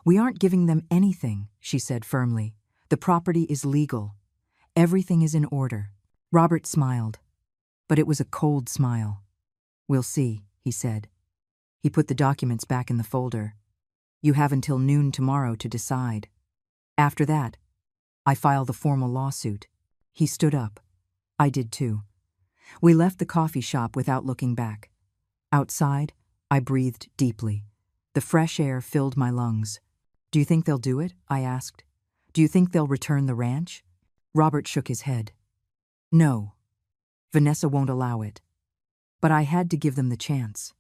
We aren't giving them anything, she said firmly. The property is legal. Everything is in order. Robert smiled, but it was a cold smile. We'll see, he said. He put the documents back in the folder. You have until noon tomorrow to decide. After that, I file the formal lawsuit. He stood up. I did too. We left the coffee shop without looking back. Outside, I breathed deeply. The fresh air filled my lungs. Do you think they'll do it? I asked. Do you think they'll return the ranch? Robert shook his head. No. Vanessa won't allow it. But I had to give them the chance.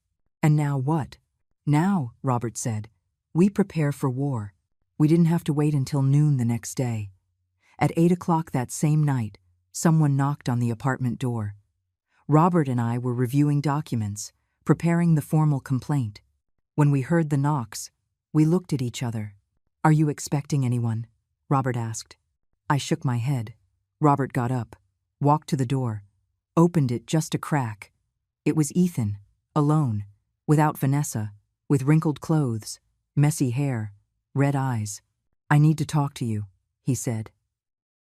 And now what? Now, Robert said, we prepare for war. We didn't have to wait until noon the next day. At 8 o'clock that same night, someone knocked on the apartment door. Robert and I were reviewing documents, preparing the formal complaint. When we heard the knocks, we looked at each other. Are you expecting anyone? Robert asked. I shook my head. Robert got up, walked to the door, opened it just a crack. It was Ethan, alone, without Vanessa, with wrinkled clothes, messy hair, red eyes. I need to talk to you, he said.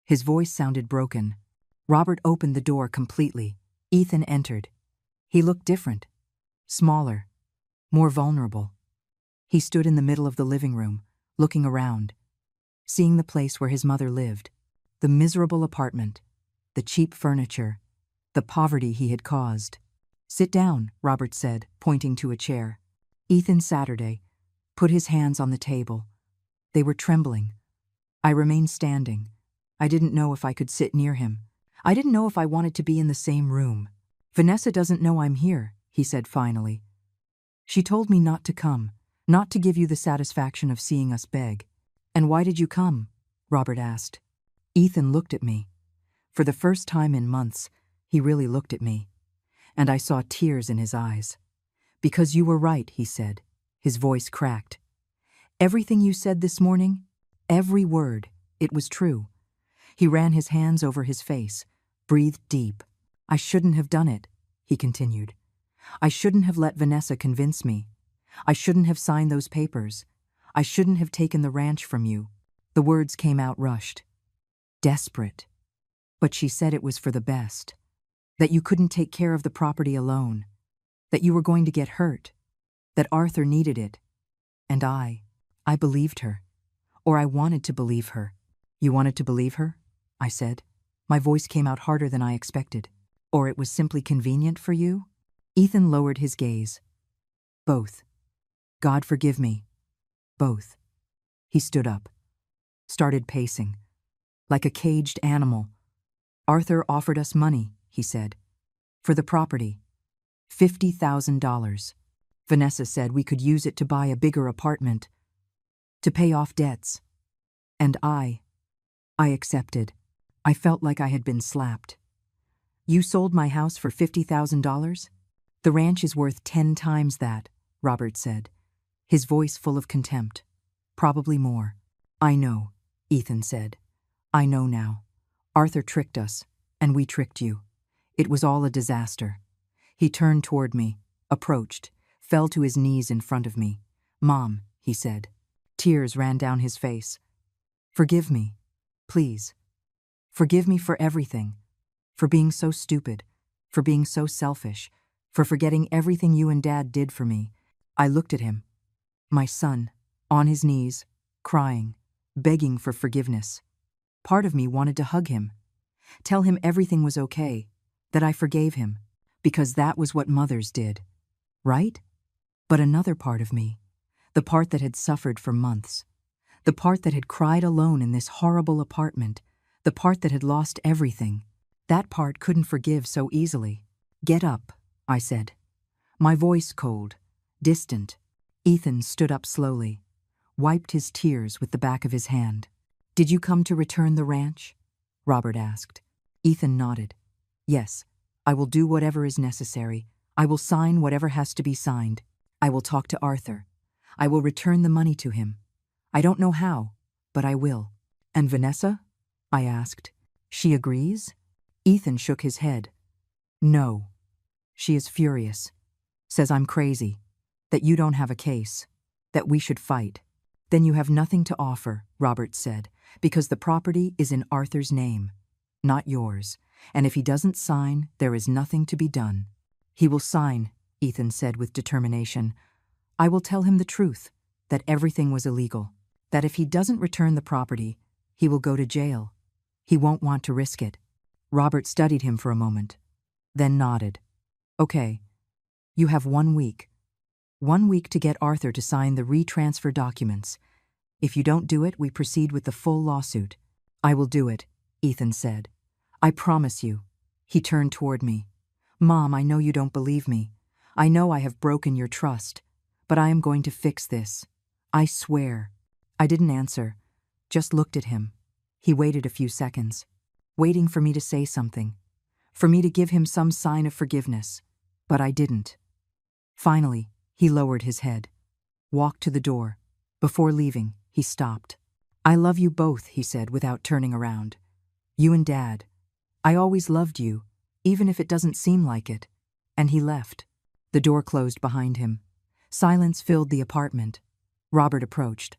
His voice sounded broken. Robert opened the door completely. Ethan entered. He looked different, smaller, more vulnerable. He stood in the middle of the living room, looking around, seeing the place where his mother lived, the miserable apartment, the cheap furniture, the poverty he had caused. Sit down, Robert said, pointing to a chair. Ethan Saturday put his hands on the table. They were trembling. I remained standing. I didn't know if I could sit near him. I didn't know if I wanted to be in the same room. Vanessa doesn't know I'm here, he said finally. She told me not to come, not to give you the satisfaction of seeing us beg. And why did you come? Robert asked. Ethan looked at me. For the first time in months, he really looked at me. And I saw tears in his eyes. Because you were right, he said. His voice cracked. Everything you said this morning, every word, it was true. He ran his hands over his face, breathed deep. I shouldn't have done it, he continued. I shouldn't have let Vanessa convince me. I shouldn't have signed those papers. I shouldn't have taken the ranch from you. The words came out rushed. Desperate. But she said it was for the best. That you couldn't take care of the property alone. That you were going to get hurt. That Arthur needed it. And I believed her. Or I wanted to believe her. You wanted to believe her? I said. My voice came out harder than I expected. Or it was simply convenient for you? Ethan lowered his gaze. Both. God forgive me. Both. He stood up. Started pacing. Like a caged animal. Arthur offered us money, he said. For the property. $50,000. Vanessa said we could use it to buy a bigger apartment. To pay off debts. And I accepted. I felt like I had been slapped. You sold my house for $50,000? The ranch is worth 10 times that, Robert said, his voice full of contempt. Probably more. I know, Ethan said. I know now. Arthur tricked us, and we tricked you. It was all a disaster. He turned toward me, approached, fell to his knees in front of me. Mom, he said. Tears ran down his face. Forgive me, please. Forgive me for everything. For being so stupid. For being so selfish. For forgetting everything you and Dad did for me. I looked at him. My son, on his knees, crying, begging for forgiveness. Part of me wanted to hug him. Tell him everything was okay. That I forgave him. Because that was what mothers did. Right? But another part of me, the part that had suffered for months, the part that had cried alone in this horrible apartment, the part that had lost everything, that part couldn't forgive so easily. Get up, I said. My voice cold, distant. Ethan stood up slowly, wiped his tears with the back of his hand. Did you come to return the ranch? Robert asked. Ethan nodded. Yes, I will do whatever is necessary. I will sign whatever has to be signed. I will talk to Arthur. I will return the money to him. I don't know how, but I will. And Vanessa? I asked. She agrees? Ethan shook his head. No. She is furious. Says I'm crazy. That you don't have a case. That we should fight. Then you have nothing to offer, Robert said, because the property is in Arthur's name, not yours. And if he doesn't sign, there is nothing to be done. He will sign, Ethan said with determination. I will tell him the truth, that everything was illegal. That if he doesn't return the property, he will go to jail. He won't want to risk it. Robert studied him for a moment, then nodded. Okay, you have 1 week. 1 week to get Arthur to sign the retransfer documents. If you don't do it, we proceed with the full lawsuit. I will do it, Ethan said. I promise you. He turned toward me. Mom, I know you don't believe me. I know I have broken your trust. But I am going to fix this. I swear. I didn't answer, just looked at him. He waited a few seconds, waiting for me to say something, for me to give him some sign of forgiveness. But I didn't. Finally, he lowered his head, walked to the door. Before leaving, he stopped. I love you both, he said without turning around. You and Dad. I always loved you, even if it doesn't seem like it. And he left. The door closed behind him. Silence filled the apartment. Robert approached,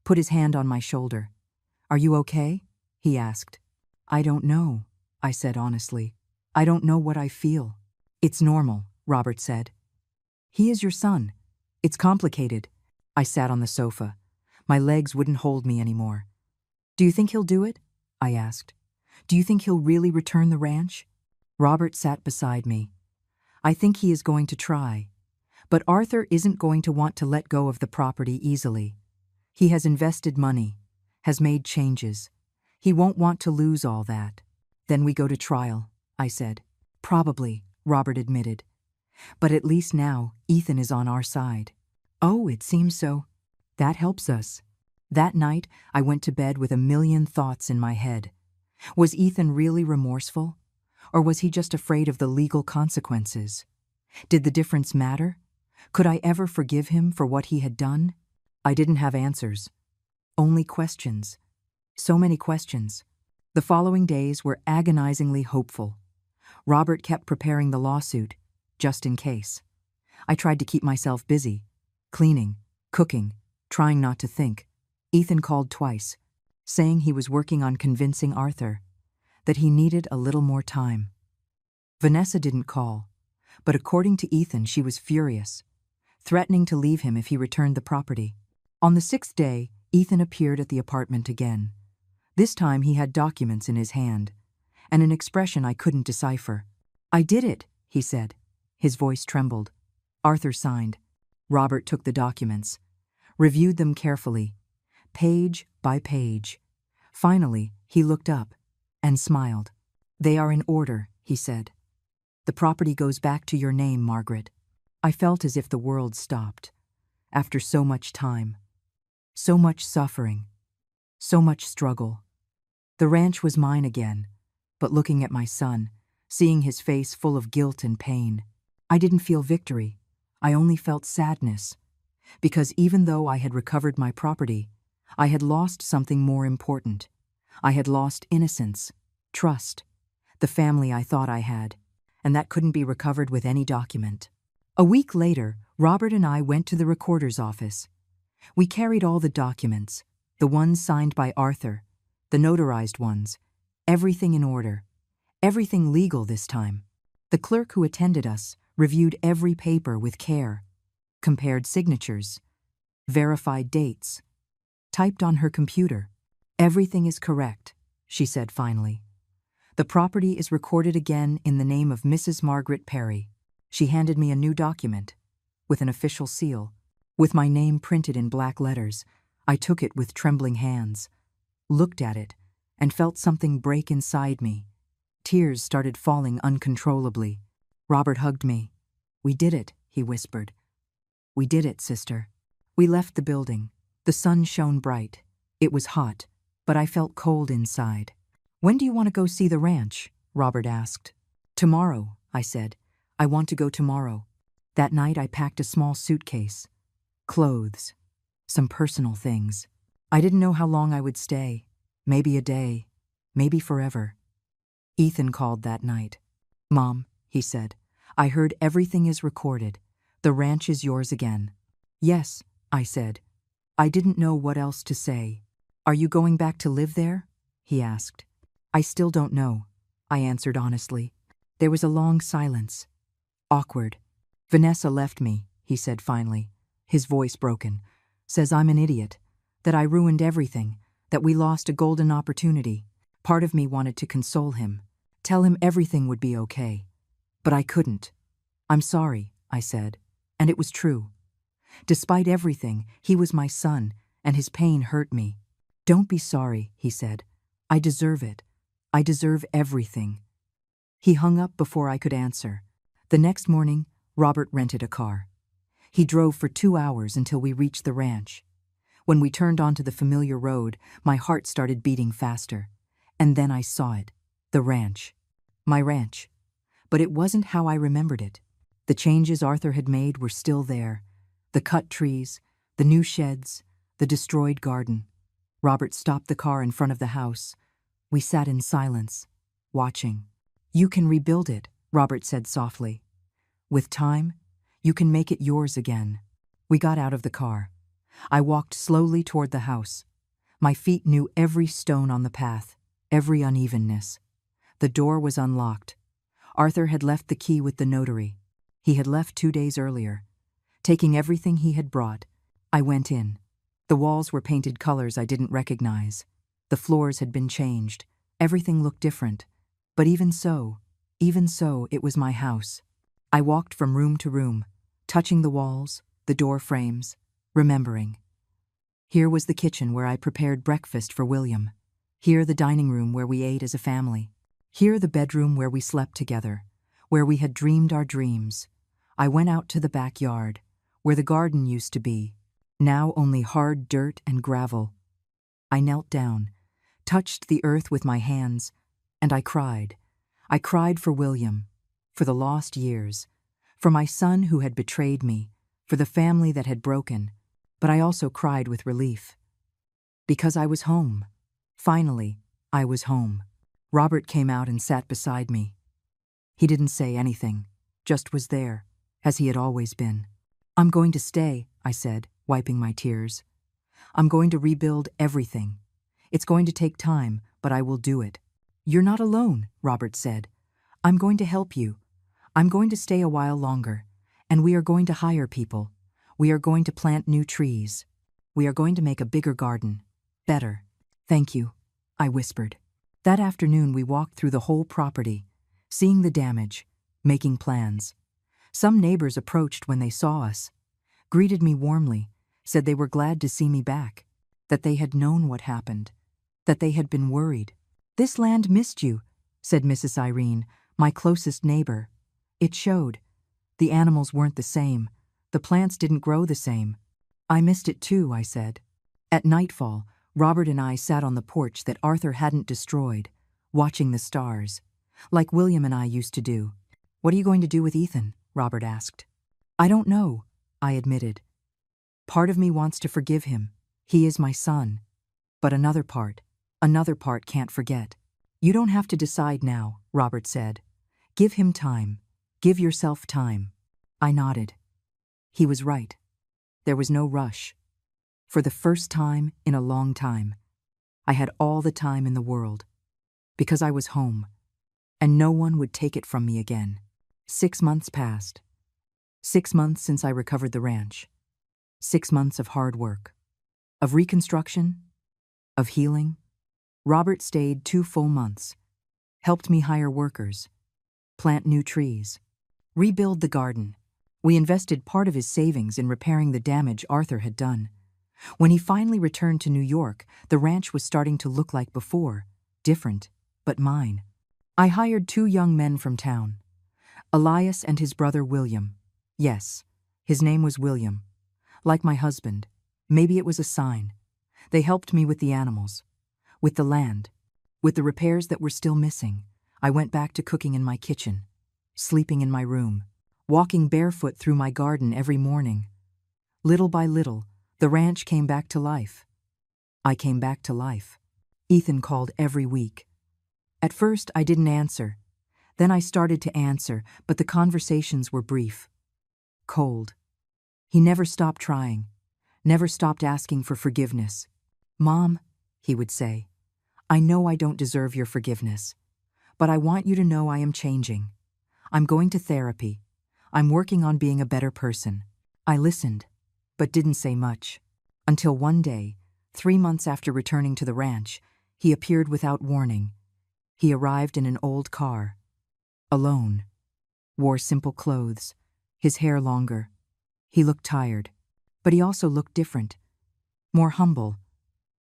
put his hand on my shoulder. Are you okay? He asked. I don't know, I said honestly. I don't know what I feel. It's normal, Robert said. He is your son. It's complicated. I sat on the sofa. My legs wouldn't hold me anymore. Do you think he'll do it? I asked. Do you think he'll really return the ranch? Robert sat beside me. I think he is going to try. But Arthur isn't going to want to let go of the property easily. He has invested money, has made changes. He won't want to lose all that. Then we go to trial, I said. Probably, Robert admitted. But at least now, Ethan is on our side. Oh, it seems so. That helps us. That night, I went to bed with a million thoughts in my head. Was Ethan really remorseful? Or was he just afraid of the legal consequences? Did the difference matter? Could I ever forgive him for what he had done? I didn't have answers. Only questions. So many questions. The following days were agonizingly hopeful. Robert kept preparing the lawsuit, just in case. I tried to keep myself busy, cleaning, cooking, trying not to think. Ethan called twice, saying he was working on convincing Arthur, that he needed a little more time. Vanessa didn't call, but according to Ethan, she was furious, threatening to leave him if he returned the property. On the 6th day, Ethan appeared at the apartment again. This time he had documents in his hand, and an expression I couldn't decipher. "I did it," he said. His voice trembled. Arthur signed. Robert took the documents, reviewed them carefully, page by page. Finally, he looked up and smiled. "They are in order," he said. "The property goes back to your name, Margaret." I felt as if the world stopped. After so much time, so much suffering, so much struggle. The ranch was mine again, but looking at my son, seeing his face full of guilt and pain, I didn't feel victory. I only felt sadness, because even though I had recovered my property, I had lost something more important. I had lost innocence, trust, the family I thought I had, and that couldn't be recovered with any document. A week later, Robert and I went to the recorder's office. We carried all the documents, the ones signed by Arthur, the notarized ones, everything in order, everything legal this time. The clerk who attended us reviewed every paper with care, compared signatures, verified dates, typed on her computer. "Everything is correct," she said finally. "The property is recorded again in the name of Mrs. Margaret Perry." She handed me a new document, with an official seal, with my name printed in black letters. I took it with trembling hands, looked at it, and felt something break inside me. Tears started falling uncontrollably. Robert hugged me. "We did it," he whispered. "We did it, sister." We left the building. The sun shone bright. It was hot, but I felt cold inside. "When do you want to go see the ranch?" Robert asked. "Tomorrow," I said. "I want to go tomorrow." That night I packed a small suitcase, clothes, some personal things. I didn't know how long I would stay. Maybe a day, maybe forever. Ethan called that night. "Mom," he said, "I heard everything is recorded. The ranch is yours again." "Yes," I said. I didn't know what else to say. "Are you going back to live there?" he asked. "I still don't know," I answered honestly. There was a long silence. Awkward. "Vanessa left me," he said finally, his voice broken. "Says I'm an idiot, that I ruined everything, that we lost a golden opportunity." Part of me wanted to console him, tell him everything would be okay. But I couldn't. "I'm sorry," I said, and it was true. Despite everything, he was my son, and his pain hurt me. "Don't be sorry," he said. "I deserve it. I deserve everything." He hung up before I could answer. The next morning, Robert rented a car. He drove for 2 hours until we reached the ranch. When we turned onto the familiar road, my heart started beating faster. And then I saw it. The ranch. My ranch. But it wasn't how I remembered it. The changes Arthur had made were still there. The cut trees, the new sheds, the destroyed garden. Robert stopped the car in front of the house. We sat in silence, watching. "You can rebuild it," Robert said softly. "With time, you can make it yours again." We got out of the car. I walked slowly toward the house. My feet knew every stone on the path, every unevenness. The door was unlocked. Arthur had left the key with the notary. He had left 2 days earlier. Taking everything he had brought, I went in. The walls were painted colors I didn't recognize. The floors had been changed. Everything looked different. But even so, it was my house. I walked from room to room, touching the walls, the door frames, remembering. Here was the kitchen where I prepared breakfast for William. Here the dining room where we ate as a family. Here the bedroom where we slept together, where we had dreamed our dreams. I went out to the backyard, where the garden used to be, now only hard dirt and gravel. I knelt down, touched the earth with my hands, and I cried. I cried for William, for the lost years, for my son who had betrayed me, for the family that had broken, but I also cried with relief. Because I was home. Finally, I was home. Robert came out and sat beside me. He didn't say anything, just was there, as he had always been. "I'm going to stay," I said, wiping my tears. "I'm going to rebuild everything. It's going to take time, but I will do it." "You're not alone," Robert said. "I'm going to help you. I'm going to stay a while longer, and we are going to hire people. We are going to plant new trees. We are going to make a bigger garden. Better." "Thank you," I whispered. That afternoon we walked through the whole property, seeing the damage, making plans. Some neighbors approached when they saw us, greeted me warmly, said they were glad to see me back, that they had known what happened, that they had been worried. "This land missed you," said Mrs. Irene, my closest neighbor. It showed. The animals weren't the same. The plants didn't grow the same. "I missed it too," I said. At nightfall, Robert and I sat on the porch that Arthur hadn't destroyed, watching the stars, like William and I used to do. "What are you going to do with Ethan?" Robert asked. "I don't know," I admitted. "Part of me wants to forgive him. He is my son. But another part can't forget." "You don't have to decide now," Robert said. "Give him time. Give yourself time." I nodded. He was right. There was no rush. For the first time in a long time, I had all the time in the world, because I was home, and no one would take it from me again. 6 months passed. 6 months since I recovered the ranch. 6 months of hard work, of reconstruction, of healing. Robert stayed 2 full months, helped me hire workers, plant new trees, rebuild the garden. We invested part of his savings in repairing the damage Arthur had done. When he finally returned to New York, the ranch was starting to look like before, different, but mine. I hired 2 young men from town, Elias and his brother William. Yes, his name was William. Like my husband, maybe it was a sign. They helped me with the animals, with the land, with the repairs that were still missing. I went back to cooking in my kitchen, sleeping in my room, walking barefoot through my garden every morning. Little by little, the ranch came back to life. I came back to life. Ethan called every week. At first, I didn't answer. Then I started to answer, but the conversations were brief. Cold. He never stopped trying, never stopped asking for forgiveness. "Mom," he would say, "I know I don't deserve your forgiveness, but I want you to know I am changing. I'm going to therapy. I'm working on being a better person." I listened, but didn't say much, until one day, 3 months after returning to the ranch, he appeared without warning. He arrived in an old car, alone, wore simple clothes, his hair longer. He looked tired, but he also looked different, more humble,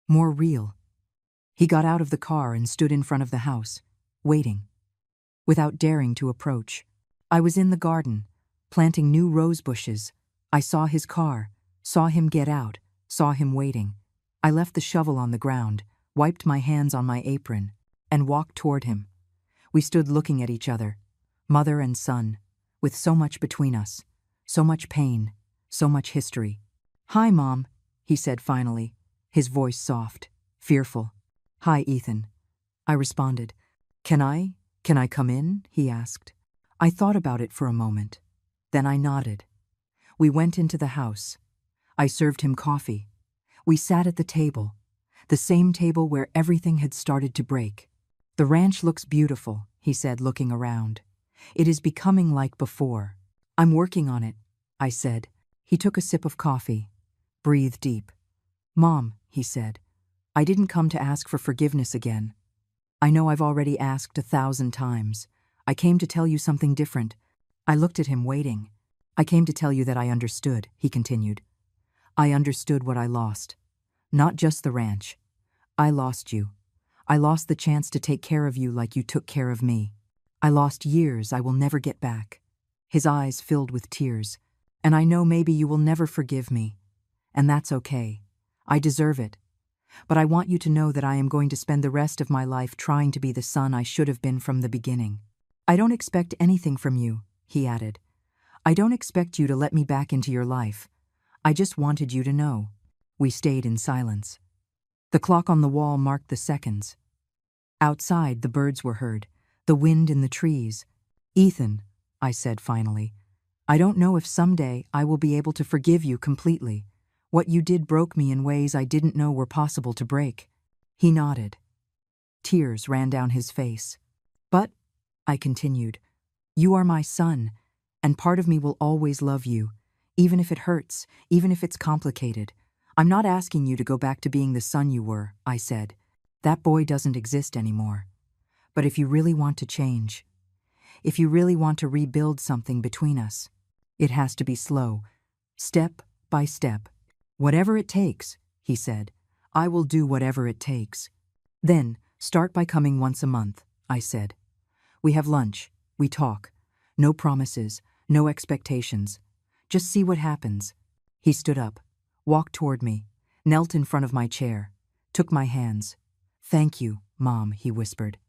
more real. He got out of the car and stood in front of the house, waiting, without daring to approach. I was in the garden, planting new rose bushes. I saw his car, saw him get out, saw him waiting. I left the shovel on the ground, wiped my hands on my apron, and walked toward him. We stood looking at each other, mother and son, with so much between us, so much pain, so much history. "Hi, Mom," he said finally, his voice soft, fearful. "Hi, Ethan," I responded. Can I come in?" he asked. I thought about it for a moment. Then I nodded. We went into the house. I served him coffee. We sat at the table, the same table where everything had started to break. "The ranch looks beautiful," he said, looking around. "It is becoming like before." "I'm working on it," I said. He took a sip of coffee, breathed deep. "Mom," he said, "I didn't come to ask for forgiveness again. I know I've already asked 1,000 times. I came to tell you something different." I looked at him, waiting. "I came to tell you that I understood," he continued. "I understood what I lost. Not just the ranch. I lost you. I lost the chance to take care of you like you took care of me. I lost years I will never get back." His eyes filled with tears. "And I know maybe you will never forgive me. And that's okay. I deserve it. But I want you to know that I am going to spend the rest of my life trying to be the son I should have been from the beginning. I don't expect anything from you," he added. "I don't expect you to let me back into your life. I just wanted you to know." We stayed in silence. The clock on the wall marked the seconds. Outside, the birds were heard, the wind in the trees. "Ethan," I said finally, "I don't know if someday I will be able to forgive you completely. What you did broke me in ways I didn't know were possible to break." He nodded. Tears ran down his face. "But," I continued, "you are my son, and part of me will always love you, even if it hurts, even if it's complicated. I'm not asking you to go back to being the son you were," I said. "That boy doesn't exist anymore. But if you really want to change, if you really want to rebuild something between us, it has to be slow, step by step. Whatever it takes," he said, "I will do whatever it takes." "Then, start by coming once a month," I said. "We have lunch, we talk. No promises, no expectations. Just see what happens." He stood up, walked toward me, knelt in front of my chair, took my hands. "Thank you, Mom," he whispered.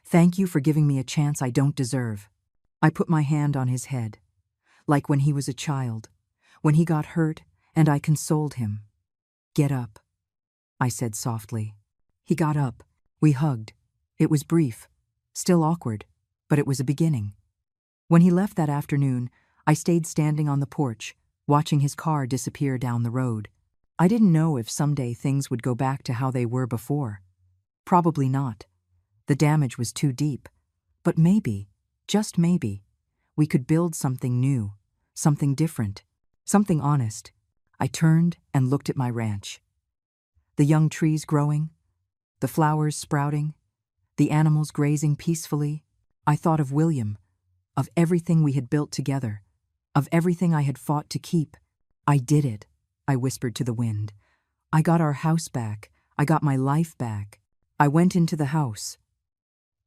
"Thank you for giving me a chance I don't deserve." I put my hand on his head, like when he was a child, when he got hurt, and I consoled him. "Get up," I said softly. He got up. We hugged. It was brief, still awkward, but it was a beginning. When he left that afternoon, I stayed standing on the porch, watching his car disappear down the road. I didn't know if someday things would go back to how they were before. Probably not. The damage was too deep. But maybe, just maybe, we could build something new, something different, something honest. I turned and looked at my ranch. The young trees growing, the flowers sprouting, the animals grazing peacefully. I thought of William, of everything we had built together, of everything I had fought to keep. "I did it," I whispered to the wind. "I got our house back. I got my life back." I went into the house.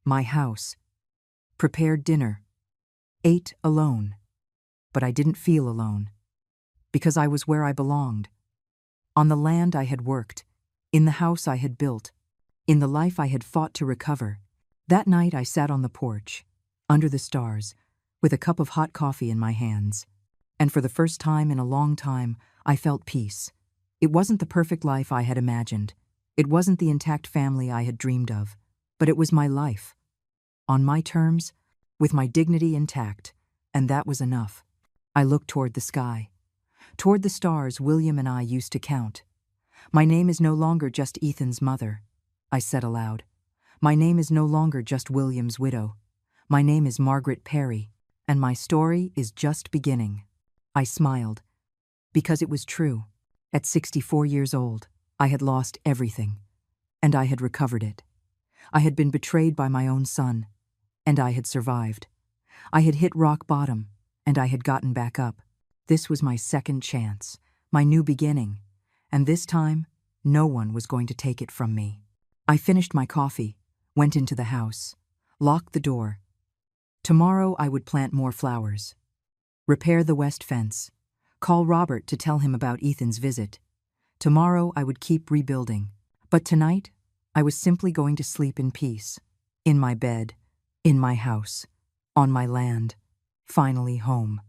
My house. Prepared dinner. Ate alone. But I didn't feel alone. Because I was where I belonged. On the land I had worked, in the house I had built, in the life I had fought to recover. That night I sat on the porch, under the stars, with a cup of hot coffee in my hands. And for the first time in a long time, I felt peace. It wasn't the perfect life I had imagined. It wasn't the intact family I had dreamed of. But it was my life. On my terms, with my dignity intact, and that was enough. I looked toward the sky. Toward the stars William and I used to count. "My name is no longer just Ethan's mother," I said aloud. "My name is no longer just William's widow. My name is Margaret Perry, and my story is just beginning." I smiled, because it was true. At 64 years old, I had lost everything, and I had recovered it. I had been betrayed by my own son, and I had survived. I had hit rock bottom, and I had gotten back up. This was my second chance, my new beginning, and this time, no one was going to take it from me. I finished my coffee, went into the house, locked the door. Tomorrow I would plant more flowers, repair the west fence, call Robert to tell him about Ethan's visit. Tomorrow I would keep rebuilding, but tonight I was simply going to sleep in peace, in my bed, in my house, on my land, finally home.